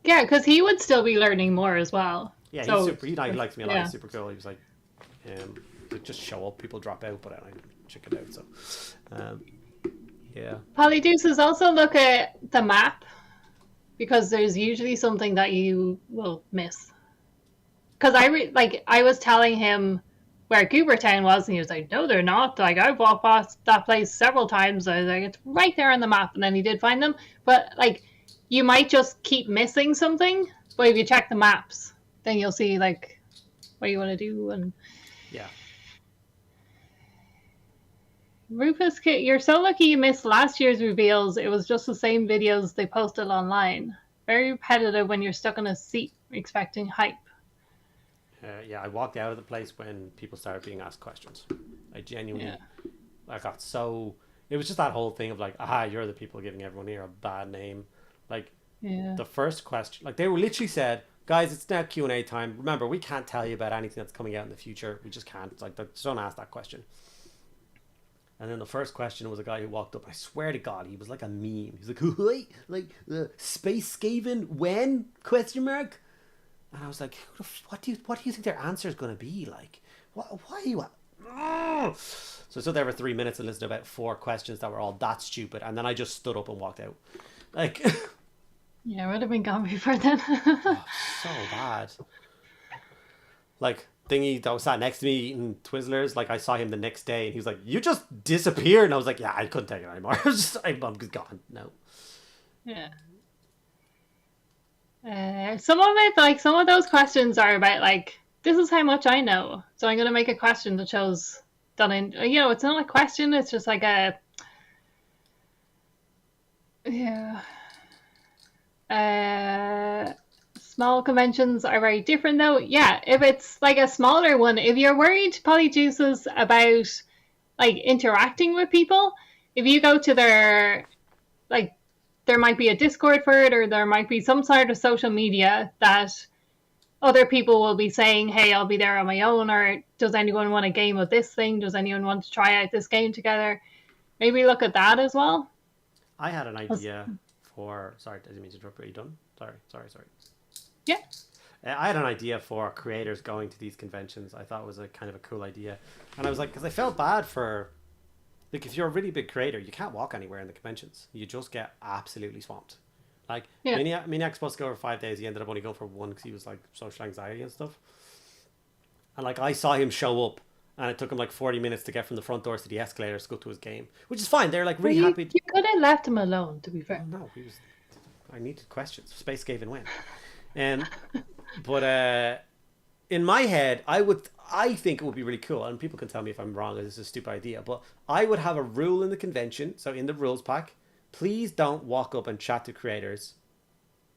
yeah, because he would still be learning more as well. Yeah, he's super. He likes me a lot. Yeah. He's super cool. He was like, They just show up, people drop out, but I check it out. So, yeah. Polydeuces also look at the map, because there's usually something that you will miss. Because I was telling him where Goobertown was, and he was like, "No, they're not. Like, I've walked past that place several times." I was like, "It's right there on the map," and then he did find them. But like, you might just keep missing something, but if you check the maps, then you'll see like what you want to do. And yeah. Rufus, you're so lucky you missed last year's reveals. It was just the same videos they posted online. Very repetitive when you're stuck in a seat expecting hype. Yeah, I walked out of the place when people started being asked questions. I genuinely, I got so... It was just that whole thing of like, aha, you're the people giving everyone here a bad name. Like, the first question, like they were literally said, guys, it's now Q&A time. Remember, we can't tell you about anything that's coming out in the future. We just can't. Like, just don't ask that question. And then the first question was a guy who walked up. I swear to God, he was like a meme. He's like, space Skaven when? Question mark. And I was like, what do you think their answer is going to be? Like, why are you? So there were 3 minutes and listened to about 4 questions that were all that stupid, and then I just stood up and walked out. Like, yeah, I would have been gone before then. So bad. Like, thingy that was sat next to me eating Twizzlers, like I saw him the next day and he was like, "You just disappeared," and I was like, "Yeah, I couldn't take it anymore." I'm just gone. No. Yeah. Some of it, like some of those questions are about like, this is how much I know, so I'm gonna make a question that shows that it's not a question, it's just like a small conventions are very different though. Yeah, if it's like a smaller one, if you're worried, Polyjuices, about like interacting with people, if you go to their, like, there might be a Discord for it, or there might be some sort of social media that other people will be saying, "Hey, I'll be there on my own," or "Does anyone want a game of this thing? Does anyone want to try out this game together?" Maybe look at that as well. I had an idea for... Sorry, I didn't mean to interrupt. Are you done? Sorry. Yeah. I had an idea for creators going to these conventions. I thought it was a kind of a cool idea. And I was like, because I felt bad for... Like, if you're a really big creator, you can't walk anywhere in the conventions. You just get absolutely swamped. Like, Maniac's supposed to go over 5 days. He ended up only going for 1 because he was, like, social anxiety and stuff. And, like, I saw him show up, and it took him, like, 40 minutes to get from the front doors to the escalators to go to his game. Which is fine. They're, like, really happy. You could have left him alone, to be fair. Oh, no, I needed questions. Space gave and win. But in my head, I think it would be really cool, and people can tell me if I'm wrong, or this is a stupid idea, but I would have a rule in the convention, so in the rules pack, please don't walk up and chat to creators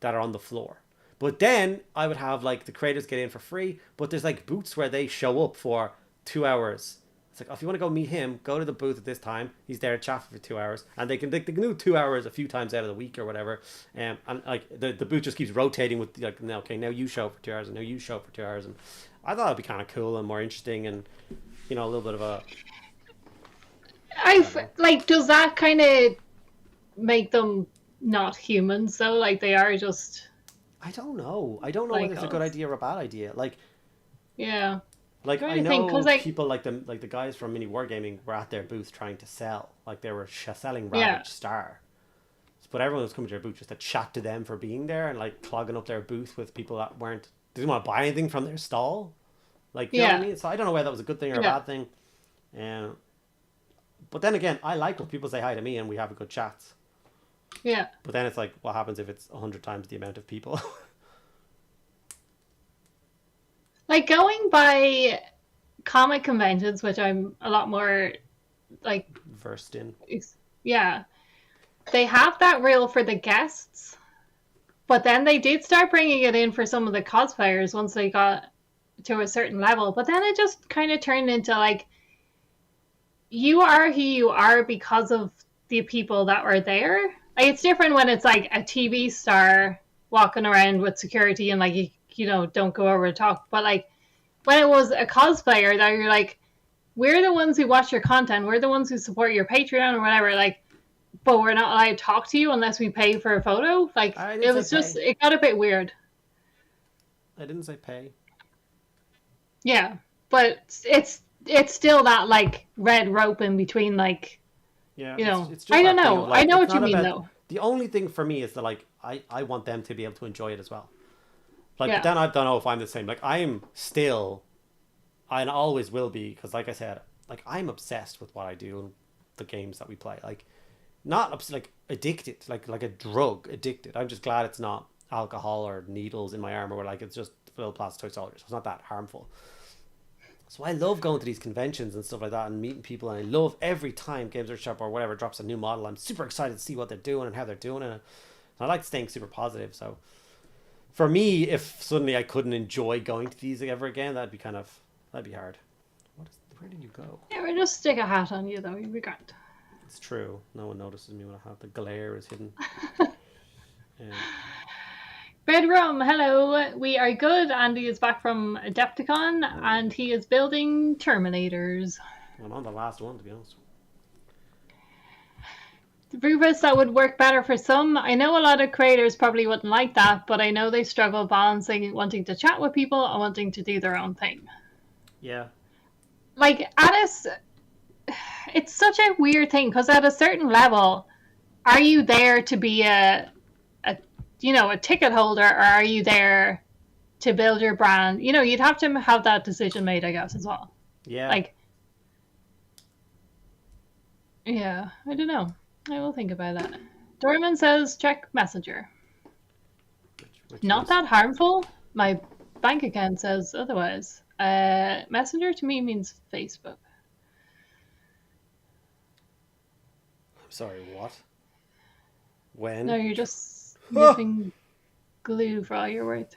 that are on the floor. But then I would have, like, the creators get in for free, but there's, like, booths where they show up for 2 hours. It's like, if you want to go meet him, go to the booth at this time. He's there to chat for 2 hours, and they can do 2 hours a few times out of the week or whatever. And like the booth just keeps rotating with, like, okay, now you show for 2 hours, and now you show for 2 hours. And I thought it'd be kind of cool and more interesting, and a little bit of a... does that kind of make them not humans though? Like, they are just... I don't know like whether it's a good idea or a bad idea. Like, yeah. Like, I know people like the guys from Mini Wargaming were at their booth trying to sell. Like, they were selling Ravage Star. But everyone was coming to their booth just to chat to them for being there, and, like, clogging up their booth with people that didn't want to buy anything from their stall. Like, you know what I mean? So I don't know whether that was a good thing or a bad thing. But then again, I like when people say hi to me and we have a good chat. Yeah. But then it's like, what happens if it's 100 times the amount of people? Like, going by comic conventions, which I'm a lot more, like... versed in. Yeah. They have that rule for the guests, but then they did start bringing it in for some of the cosplayers once they got to a certain level. But then it just kind of turned into, like, you are who you are because of the people that were there. Like, it's different when it's, like, a TV star walking around with security and, like, don't go over and talk. But, like, when it was a cosplayer, that you're like, we're the ones who watch your content, we're the ones who support your Patreon or whatever, like, but we're not allowed to talk to you unless we pay for a photo. Like, it was just, it got a bit weird. I didn't say pay. Yeah, but it's still that like red rope in between, like, Yeah, you know. it's just I don't that thing know. of, I like, know it's what you not mean, about though. the only thing for me is that, like, I want them to be able to enjoy it as well. Like, but Yeah. then I don't know if I'm the same. Like, I'm still, I always will be, because like I said, like, I'm obsessed with what I do and the games that we play. Like, not like addicted, like a drug addicted. I'm just glad it's not alcohol or needles in my arm, or like it's just little plastic toy soldiers. It's not that harmful. So I love going to these conventions and stuff like that and meeting people, and I love every time Games Workshop or whatever drops a new model. I'm super excited to see what they're doing and how they're doing it. And I like staying super positive. So for me, if suddenly I couldn't enjoy going to these ever again, that'd be hard. Where did you go? Yeah, we just stick a hat on you, though. You'll be grand. It's true. No one notices me when I have the glare is hidden. Bedroom, hello. We are good. Andy is back from Adepticon, and he is building Terminators. I'm on the last one, to be honest. Rufus, that would work better for some. I know a lot of creators probably wouldn't like that, but I know they struggle balancing wanting to chat with people and wanting to do their own thing. Yeah. Like, it's such a weird thing, because at a certain level, are you there to be a ticket holder, or are you there to build your brand? You know, you'd have to have that decision made, I guess, as well. Yeah. Like, yeah, I don't know. I will think about that. Dorman says check Messenger. Which Not is... that harmful. My bank account says otherwise. Messenger to me means Facebook. I'm sorry, what? When? No, you're just sniffing glue for all you're worth.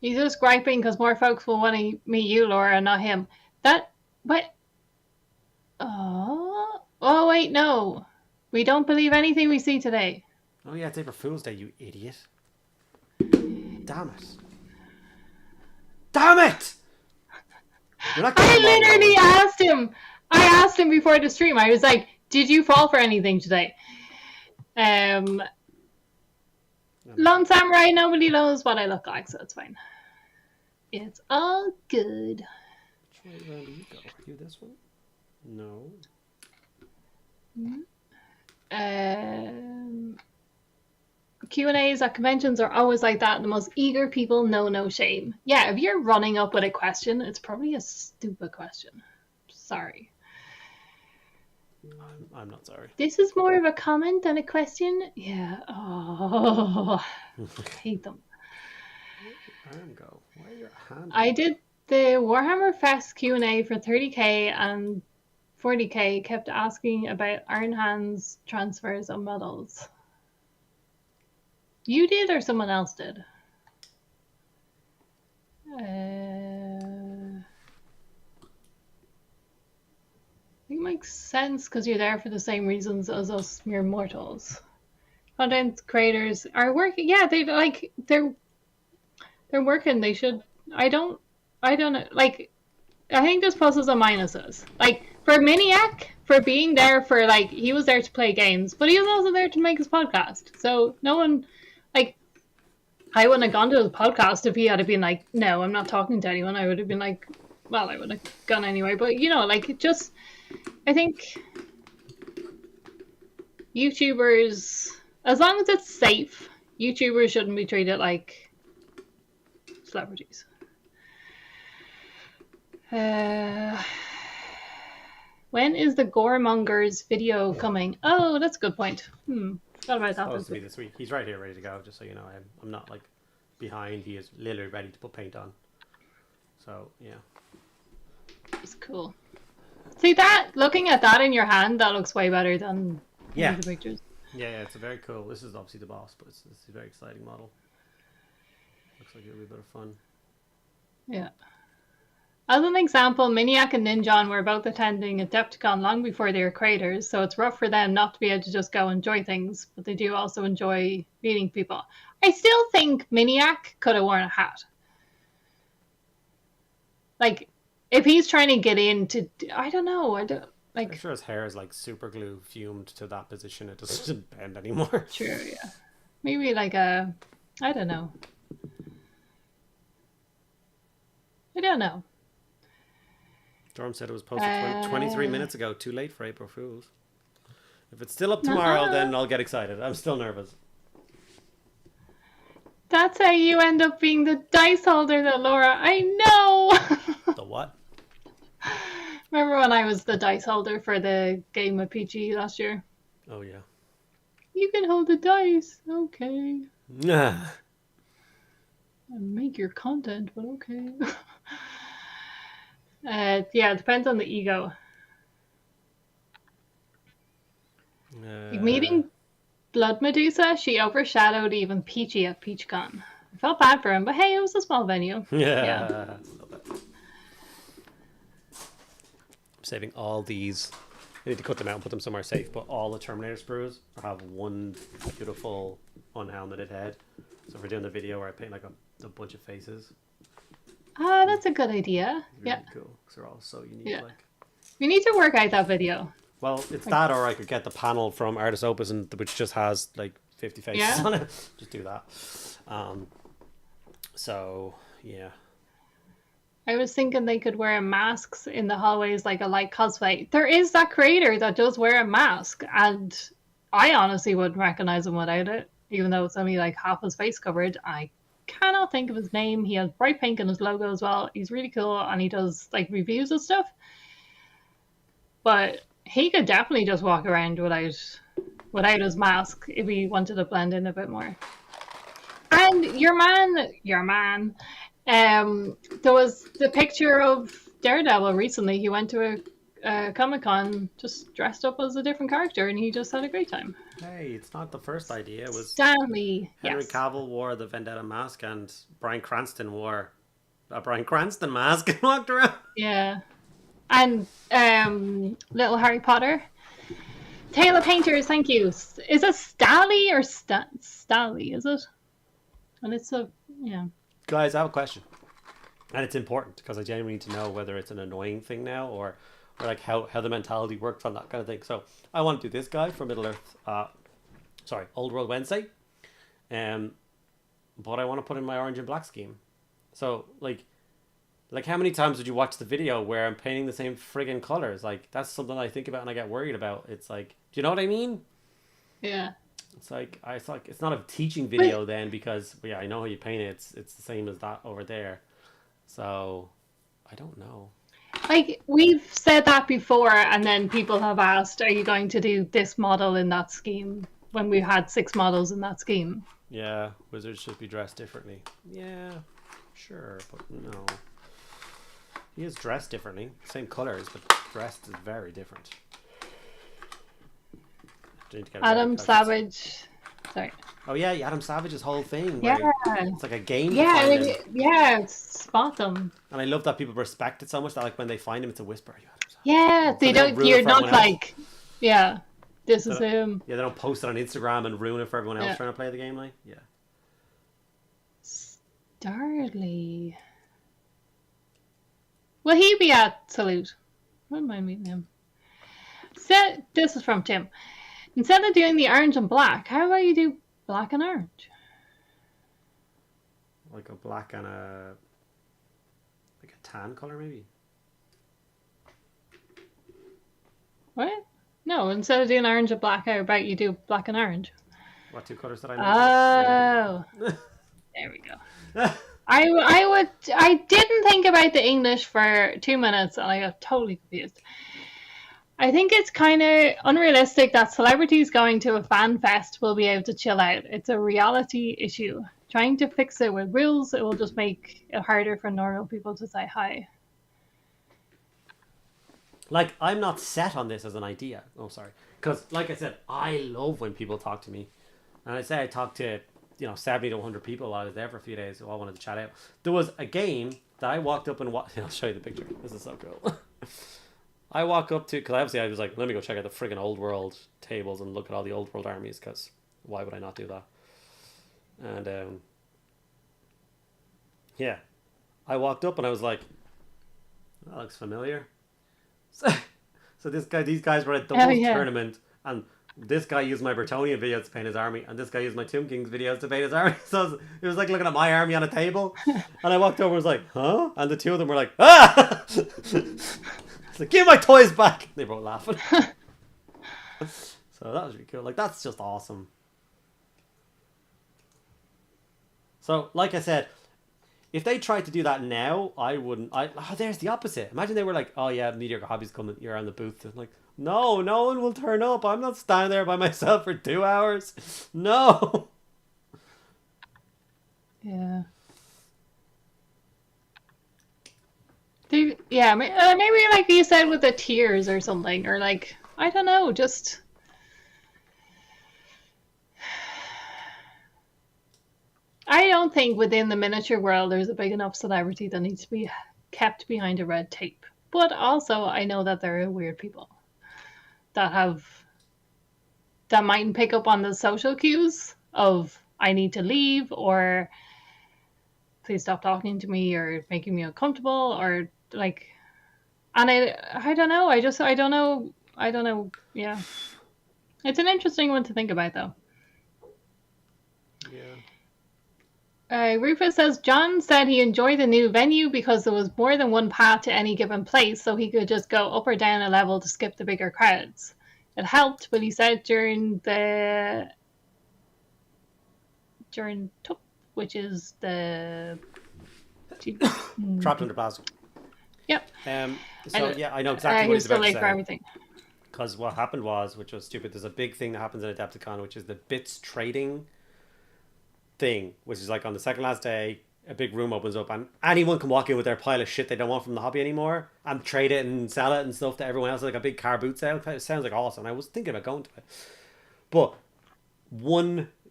He's just griping because more folks will want to meet you, Laura, not him. What? Oh, wait, no. We don't believe anything we see today. Oh yeah, it's April Fool's Day, you idiot. Damn it. Damn it! I literally asked him. I asked him before the stream. I was like, did you fall for anything today? Lone Samurai, nobody knows what I look like, so it's fine. It's all good. Which way around do you go? Are you this one? No. Q&As at conventions are always like that. The most eager people know no shame. Yeah, if you're running up with a question, it's probably a stupid question. Sorry. I'm not sorry. This is more of a comment than a question. Yeah. Oh, I hate them. Where did your arm go? Where your hand? I did the Warhammer Fest Q&A for 30k and 40k. Kept asking about Iron Hands transfers of models. You did, or someone else did? I think it makes sense because you're there for the same reasons as us mere mortals. Content creators are working. Yeah, they're working. They should. I don't know. Like, I think there's pluses and minuses. Like, for Miniac, for being there for, like, he was there to play games, but he was also there to make his podcast. So no one, like, I wouldn't have gone to his podcast if he had been like, no, I'm not talking to anyone. I would have been like, well, I would have gone anyway. But, you know, like, it just, I think YouTubers, as long as it's safe, YouTubers shouldn't be treated like celebrities. When is the Goremongers video coming? Oh, that's a good point. Thought about that. Supposed to be this week. He's right here, ready to go. Just so you know, I'm not like behind. He is literally ready to put paint on. So yeah, it's cool. See that? Looking at that in your hand, that looks way better than the pictures. Yeah, it's a very cool. This is obviously the boss, but it's a very exciting model. Looks like it'll be a bit of fun. Yeah. As an example, Miniac and Ninjon were both attending Adepticon long before they were creators, so it's rough for them not to be able to just go enjoy things, but they do also enjoy meeting people. I still think Miniac could have worn a hat. Like, if he's trying to get into, I don't know, I'm sure his hair is like super glue fumed to that position. It doesn't bend anymore. True, yeah. Maybe like I don't know. I don't know. Storm said it was posted 23 minutes ago. Too late for April Fools. If it's still up Uh-huh. tomorrow, then I'll get excited. I'm still nervous. That's how you end up being the dice holder, though, Laura. I know! The what? Remember when I was the dice holder for the game of PG last year? Oh, yeah. You can hold the dice. Okay. Nah. Make your content, but okay. Yeah, it depends on the ego. Meeting Blood Medusa, she overshadowed even Peachy at PeachCon. I felt bad for him, but hey, it was a small venue. Yeah. I'm saving all these. I need to cut them out and put them somewhere safe, but all the Terminator sprues have one beautiful unhelmeted head. So if we're doing the video where I paint like a bunch of faces. Ah, that's a good idea. Really yeah. Cool. Because they're all so unique. Yeah. Like. We need to work out that video. Well, it's that, or I could get the panel from Artist Opus, which just has like 50 faces on it. Just do that. So, yeah. I was thinking they could wear masks in the hallways like a light cosplay. There is that creator that does wear a mask, and I honestly wouldn't recognize him without it, even though it's only like half his face covered. I cannot think of his name. He has bright pink in his logo as well. He's really cool, and he does like reviews and stuff. But he could definitely just walk around without his mask if he wanted to blend in a bit more. And your man, there was the picture of Daredevil recently. He went to a Comic-Con just dressed up as a different character, and he just had a great time. Hey, it's not the first idea. It was Stanley. Henry Cavill wore the Vendetta mask, and Bryan Cranston wore a Bryan Cranston mask and walked around. Yeah. And little Harry Potter. Taylor Painters, thank you. Is it Stally or Stally, is it? And it's yeah. Guys, I have a question. And it's important because I genuinely need to know whether it's an annoying thing now or like how the mentality works on that kind of thing. So I want to do this guy for Middle Earth, Old World Wednesday. But I want to put in my orange and black scheme. So like how many times did you watch the video where I'm painting the same friggin' colors? Like, that's something I think about and I get worried about. It's like, do you know what I mean? Yeah. It's like it's not a teaching video then because I know how you paint it. It's the same as that over there. So I don't know. Like we've said that before, and then people have asked, "Are you going to do this model in that scheme?" When we had 6 models in that scheme. Yeah, wizards should be dressed differently. Yeah, sure, but no. He is dressed differently. Same colors, but dressed is very different. Adam Savage. Sorry. Oh yeah, Adam Savage's whole thing. Yeah. It's like a game. Yeah, spot them. And I love that people respect it so much that like when they find him, it's a whisper. Yeah, they don't. You're not like, yeah, this is him. Yeah, they don't post it on Instagram and ruin it for everyone else trying to play the game. Like, yeah. Starly. Will he be at Salute? Wouldn't mind meeting him. This is from Tim. Instead of doing the orange and black, how about you do black and orange? Like a black and a tan color, maybe. What? No, instead of doing orange and black, how about you do black and orange? What 2 colors did I mention? Oh, there we go. I didn't think about the English for 2 minutes and I got totally confused. I think it's kind of unrealistic that celebrities going to a fan fest will be able to chill out. It's a reality issue. Trying to fix it with rules, it will just make it harder for normal people to say hi. Like, I'm not set on this as an idea. Oh, sorry. Because, like I said, I love when people talk to me. And I say I talked to, 70 to 100 people while I was there for a few days who all wanted to chat out. There was a game that I walked up and I'll show you the picture. This is so cool. I walk up to, because obviously I was like, let me go check out the friggin' old world tables and look at all the old world armies, because why would I not do that? And yeah, I walked up and I was like, that looks familiar. So these guys were at the tournament, and this guy used my Bretonian videos to paint his army, and this guy used my Tomb Kings videos to paint his army. So it was like looking at my army on a table. And I walked over and was like, huh? And the two of them were like, ah! It's like, give my toys back! They were both laughing. So that was really cool. Like, that's just awesome. So, like I said, if they tried to do that now, I wouldn't. There's the opposite. Imagine they were like, oh yeah, Mediocre Hobbies coming, you're on the booth. And like, no, no one will turn up. I'm not standing there by myself for 2 hours. No. Yeah. Yeah, maybe like you said with the tiers or something, or like, I don't know, just... I don't think within the miniature world there's a big enough celebrity that needs to be kept behind a red tape. But also, I know that there are weird people that mightn't pick up on the social cues of I need to leave, or please stop talking to me, or making me uncomfortable, or like, and I don't know. I don't know. Yeah, it's an interesting one to think about, though. Yeah. Rufus says, John said he enjoyed the new venue because there was more than one path to any given place, so he could just go up or down a level to skip the bigger crowds. It helped, but he said during TUP, which is the... Trapped under plastic. Yep. So, yeah, I know exactly what he's about to say. He was still late for everything. Because what happened was, which was stupid, there's a big thing that happens in Adepticon, which is the bits trading thing, which is like on the second last day, a big room opens up and anyone can walk in with their pile of shit they don't want from the hobby anymore and trade it and sell it and stuff to everyone else, like a big car boot sale. It sounds like awesome. I was thinking about going to it, but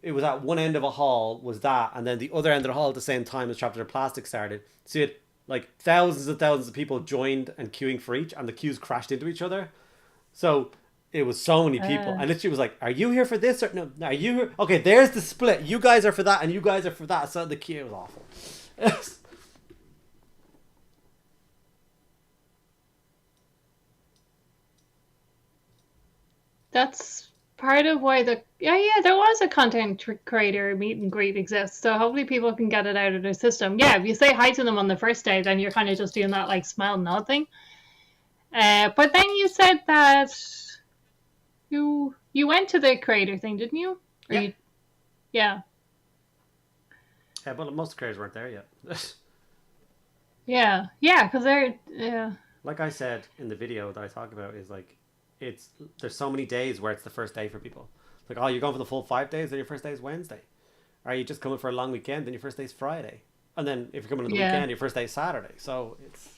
it was at one end of a hall was that, and then the other end of the hall at the same time as Chapter Plastic started. So you had like thousands and thousands of people joined and queuing for each, and the queues crashed into each other. So it was so many people, and literally was like, "Are you here for this or no? Are you here? Okay, there's the split. You guys are for that, and you guys are for that." So the queue was awful. That's part of why there was a content creator meet and greet exists. So hopefully people can get it out of their system. Yeah, if you say hi to them on the first day, then you're kind of just doing that like smile nod thing. But then you said that you went to the creator thing, didn't you? Yeah. Yeah. Yeah, but most creators weren't there yet. Yeah, because they're Like I said in the video that I talk about, is like there's so many days where it's the first day for people. It's like, oh, you're going for the full 5 days, then your first day is Wednesday. Are you just coming for a long weekend, then your first day is Friday. And then if you're coming on the weekend, your first day is Saturday. So it's...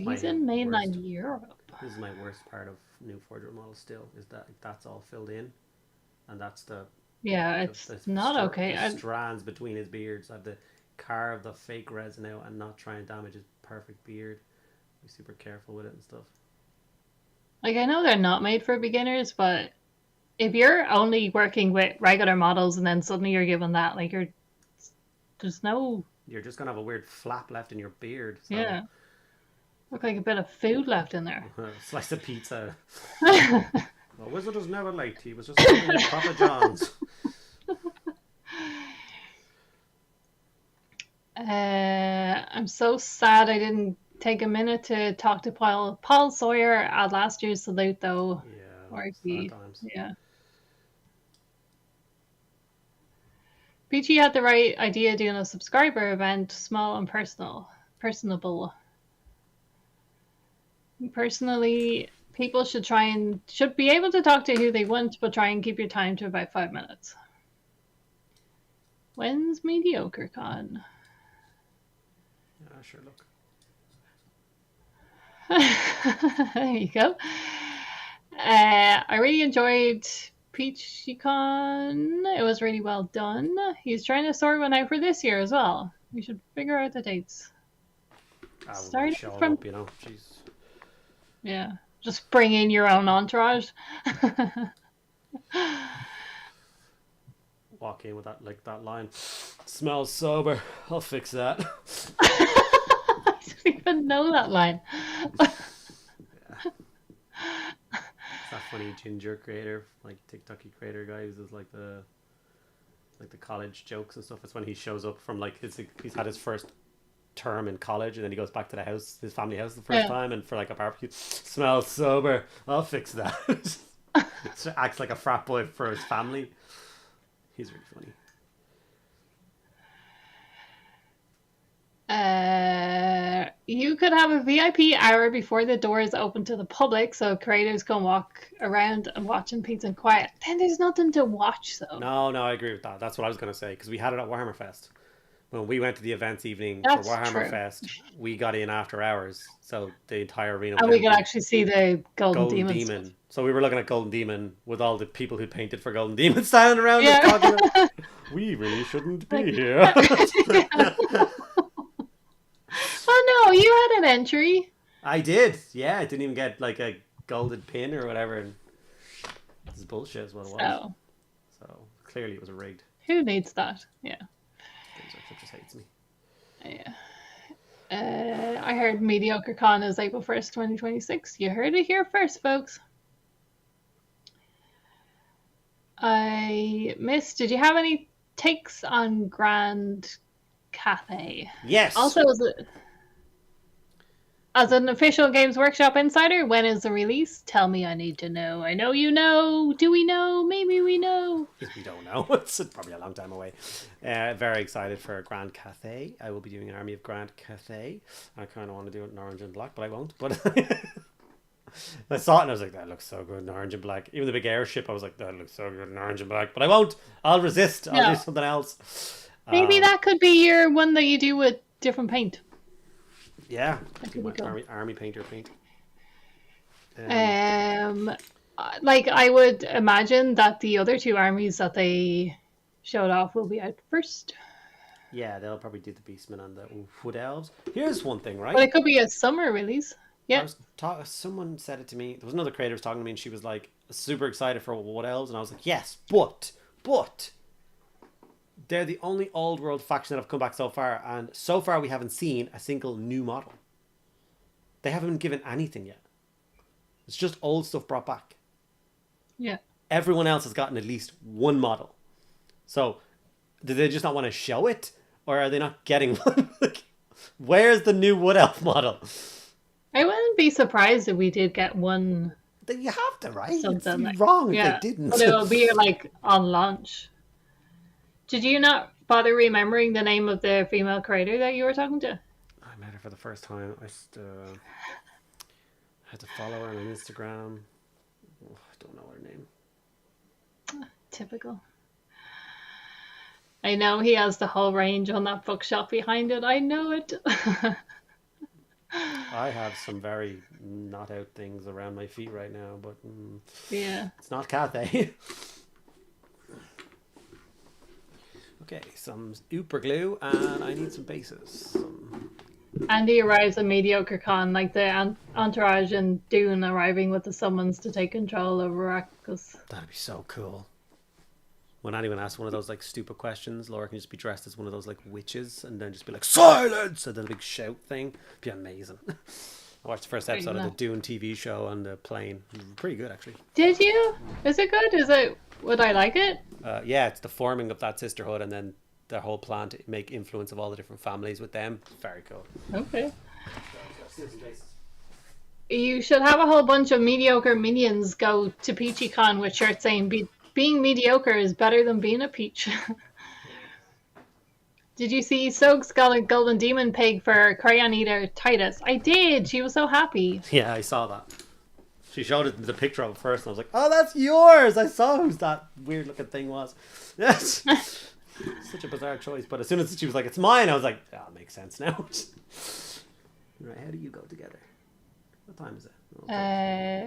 he's in mainland Europe. This is my worst part of new Forger models still, is that that's all filled in. And that's the... Yeah, it's not okay. The strands between his beards. I have to carve the fake resin out and not try and damage his perfect beard. Be super careful with it and stuff. Like, I know they're not made for beginners, but if you're only working with regular models and then suddenly you're given that, like, there's no... You're just going to have a weird flap left in your beard. So. Yeah. Look like a bit of food left in there. Slice of pizza. The wizard was never late. He was just eating Papa John's. I'm so sad I didn't take a minute to talk to Paul Sawyer at last year's salute, though. Yeah. BG had the right idea doing a subscriber event, small and personable. Personally, people should be able to talk to who they want, but try and keep your time to about 5 minutes. When's Mediocre Con? Yeah, sure, look. There you go. I really enjoyed PeachyCon. It was really well done. He's trying to sort one out for this year as well. We should figure out the dates. Starting from up, jeez. Yeah, just bring in your own entourage. Walk in with that line. Smells sober. I'll fix that. even know that line. It's that funny ginger creator, like TikToky creator guy who's just like the college jokes and stuff. It's when he shows up from like he's had his first term in college and then he goes back to the house, his family house the first time, and for like a barbecue, smells sober. I'll fix that. Acts like a frat boy for his family. He's really funny. You could have a VIP hour before the doors open to the public, so creators can walk around and watch in peace and quiet. Then there's nothing to watch, though. No, I agree with that. That's what I was going to say, because we had it at Warhammer Fest. When we went to the events evening for Warhammer Fest, we got in after hours, so the entire arena. And we could actually see the Golden Demon. Stuff. So we were looking at Golden Demon with all the people who painted for Golden Demon standing around us talking about, we really shouldn't be here. Oh no, you had an entry. I did. Yeah, I didn't even get like a golden pin or whatever. This is bullshit is what it was. So clearly it was rigged. Who needs that? Yeah. Just hates me. Yeah. I heard Mediocre Con is April 1st, 2026. You heard it here first, folks. I missed. Did you have any takes on Grand Cathay? Yes. Also, as an official Games Workshop insider, when is the release? Tell me, I need to know. I know you know. Do we know? Maybe we know. We don't know. It's probably a long time away. Very excited for Grand Cathay. I will be doing an army of Grand Cathay. I kind of want to do it in orange and black, but I won't. But I saw it and I was like, that looks so good in orange and black. Even the big airship, I was like, that looks so good in orange and black. But I won't. I'll resist. I'll do something else. Maybe that could be your one that you do with different paint. Yeah, army painter paint. Like I would imagine that the other two armies that they showed off will be out first. Yeah, they'll probably do the Beastmen and the Wood Elves. Here's one thing, right? But it could be a summer release. Yeah. Someone said it to me. There was another creator was talking to me, and she was like super excited for Wood Elves, and I was like, yes, but they're the only old world faction that have come back so far, and so far we haven't seen a single new model. They haven't been given anything yet. It's just old stuff brought back. Yeah. Everyone else has gotten at least one model. So, do they just not want to show it? Or are they not getting one? Where's the new Wood Elf model? I wouldn't be surprised if we did get one. Then you have to, right? Something it's wrong if they didn't. But it will be like on launch. Did you not bother remembering the name of the female creator that you were talking to? I met her for the first time. I had to follow her on Instagram. Oh, I don't know her name. Typical. I know he has the whole range on that bookshop behind it. I know it. I have some very not out things around my feet right now, but yeah, it's not Cathay. Okay, some super glue, and I need some bases. Andy arrives at Mediocre Con, like the entourage and Dune arriving with the summons to take control over Arrakis. That'd be so cool. When anyone asks one of those like stupid questions, Laura can just be dressed as one of those like witches and then just be like, silence! And then a big shout thing. It'd be amazing. I watched the first episode of the Dune TV show on the plane. Pretty good, actually. Did you? Is it good? Would I like it? Yeah, it's the forming of that sisterhood and then their whole plan to make influence of all the different families with them. Very cool. Okay. You should have a whole bunch of mediocre minions go to PeachyCon with shirts saying being mediocre is better than being a peach. Did you see Soak's got a golden demon pig for Crayon Eater Titus? I did. She was so happy. Yeah, I saw that. She showed it the picture of it first, and I was like, "Oh, that's yours!" I saw whose that weird looking thing was. Yes, such a bizarre choice. But as soon as she was like, "It's mine," I was like, "Ah, it makes sense now." Right, how do you go together? What time is it?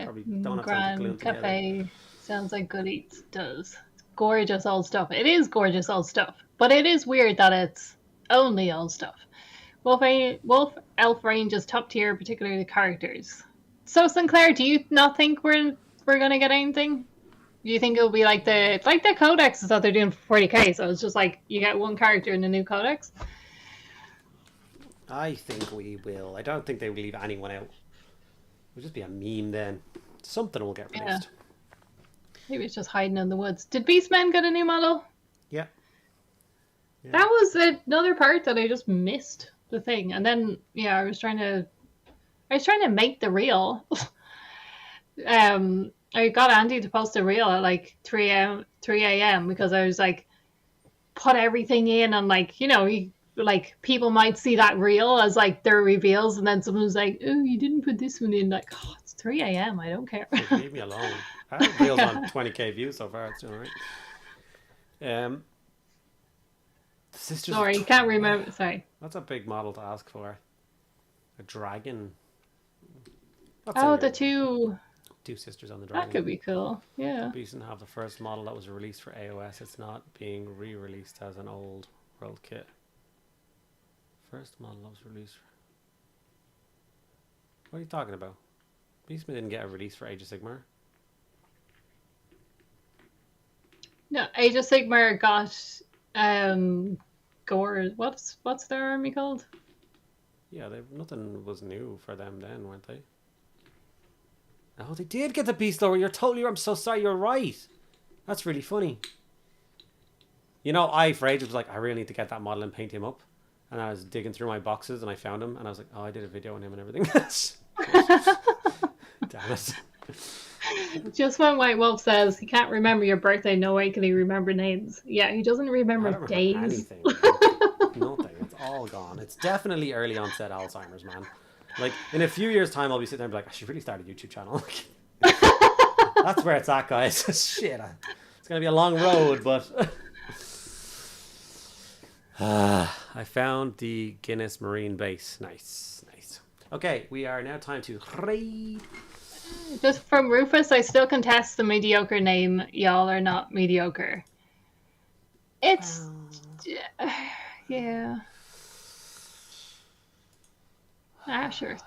Probably don't have time to glue them together. Cafe sounds like good eats. Does gorgeous old stuff. It is gorgeous old stuff, but it is weird that it's only old stuff. Wolf Elf range is top tier, particularly the characters. So Sinclair, do you not think we're gonna get anything? Do you think it'll be like the codexes that they're doing for 40k? So it's just like you get one character in the new codex. I think we will. I don't think they will leave anyone out. It'll just be a meme then. Something will get released. Yeah. Maybe it's just hiding in the woods. Did Beastmen get a new model? Yeah. That was another part that I just missed the thing. And then yeah, I was trying to make the reel. I got Andy to post a reel at like 3 a.m. because I was like, put everything in, and like, you know, like people might see that reel as like their reveals, and then someone's like, oh, you didn't put this one in. Like, oh, it's 3 a.m. I don't care. Like, leave me alone. Our reel's on 20k views so far. It's doing alright. Sorry, you can't remember. Sorry. That's a big model to ask for. A dragon. The two sisters on the dragon. That could be cool. Yeah. Beeson have the first model that was released for AOS. It's not being re-released as an old world kit. First model that was released. What are you talking about? Beastman didn't get a release for Age of Sigmar. No, Age of Sigmar got Gore. What's their army called? Yeah, nothing was new for them then, weren't they? Oh, they did get the Beast Lower. You're totally. I'm so sorry. You're right. That's really funny. You know, I for ages was like, I really need to get that model and paint him up. And I was digging through my boxes and I found him and I was like, oh, I did a video on him and everything. Damn it. Just when White Wolf says he can't remember your birthday, no way can he remember names. Yeah, he doesn't remember days. Anything. Nothing. It's all gone. It's definitely early onset Alzheimer's, man. Like, in a few years' time, I'll be sitting there and be like, I should really start a YouTube channel. That's where it's at, guys. Shit. It's going to be a long road, but... I found the Guinness Marine base. Nice, nice. Okay, we are now time to raid. Just from Rufus, I still contest the mediocre name. Y'all are not mediocre. It's... yeah. Sure.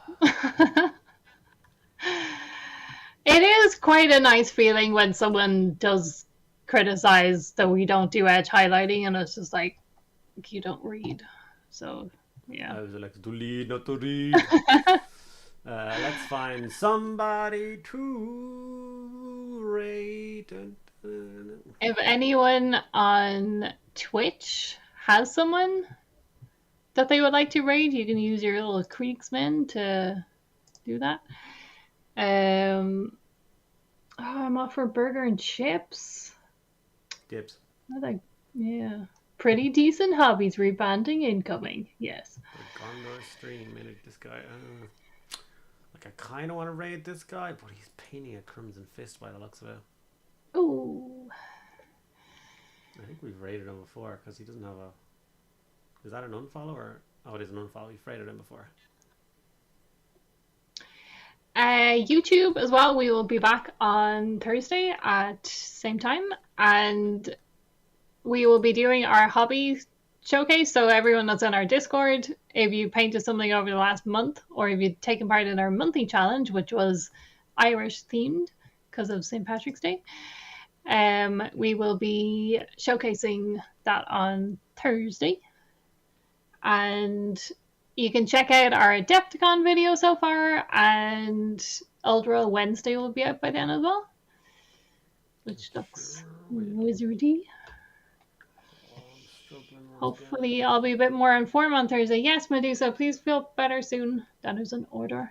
It is quite a nice feeling when someone does criticize that we don't do edge highlighting, and it's just like, you don't read. So, yeah. I was like, to lead, not to read. Let's find somebody to rate. If anyone on Twitch has someone that they would like to raid, you can use your little Kriegsman to do that. I'm off for burger and chips. Dibs. Yeah. Pretty decent hobbies rebanding incoming. Yes. Gondor stream managed this guy. Like, I kind of want to raid this guy, but he's painting a crimson fist by the looks of it. Ooh. I think we've raided him before because he doesn't have a... Is that an unfollow or... Oh, it is an unfollow. We've raided him before. YouTube as well. We will be back on Thursday at same time, and we will be doing our hobby showcase. So everyone that's on our Discord, if you painted something over the last month, or if you've taken part in our monthly challenge, which was Irish themed because of St. Patrick's Day, we will be showcasing that on Thursday. And you can check out our Adepticon video so far, and Ultra Wednesday will be out by then as well, which looks wizardy. Hopefully I'll be a bit more informed on Thursday. Yes, Medusa, please feel better soon. That is an order.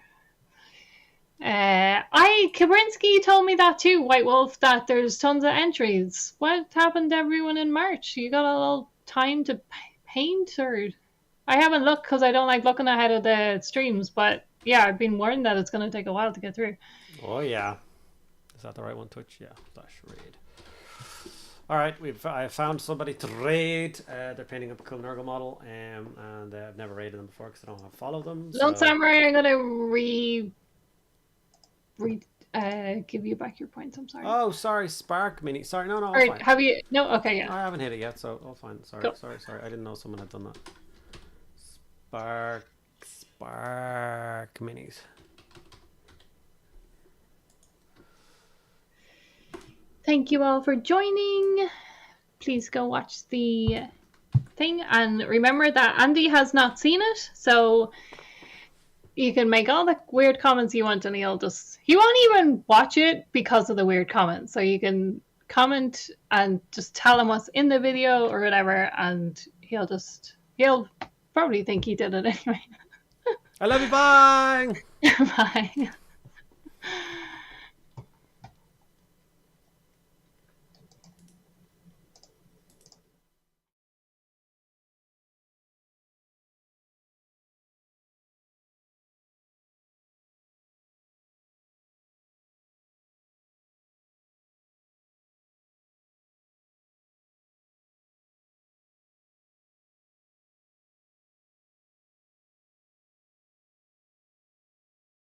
Kabrinsky told me that too, White Wolf, that there's tons of entries. What happened to everyone in March? You got a little time to paint, or... I haven't looked because I don't like looking ahead of the streams, but yeah, I've been warned that it's going to take a while to get through. Oh yeah, is that the right one? Twitch, yeah. /raid. All right, I found somebody to raid. They're painting up a cool Nurgle model, and I've never raided them before because I don't have followed them. So... Lone Samurai, I'm gonna give you back your points. I'm sorry. Oh, sorry, Spark Mini. Sorry, no, or fine. Have you? No, okay, yeah. I haven't hit it yet, so all fine. Sorry, cool. sorry. I didn't know someone had done that. Spark minis. Thank you all for joining. Please go watch the thing. And remember that Andy has not seen it, so you can make all the weird comments you want, and he won't even watch it because of the weird comments. So you can comment and just tell him what's in the video or whatever, and he'll probably think he did it anyway. I love you. Bye. Bye.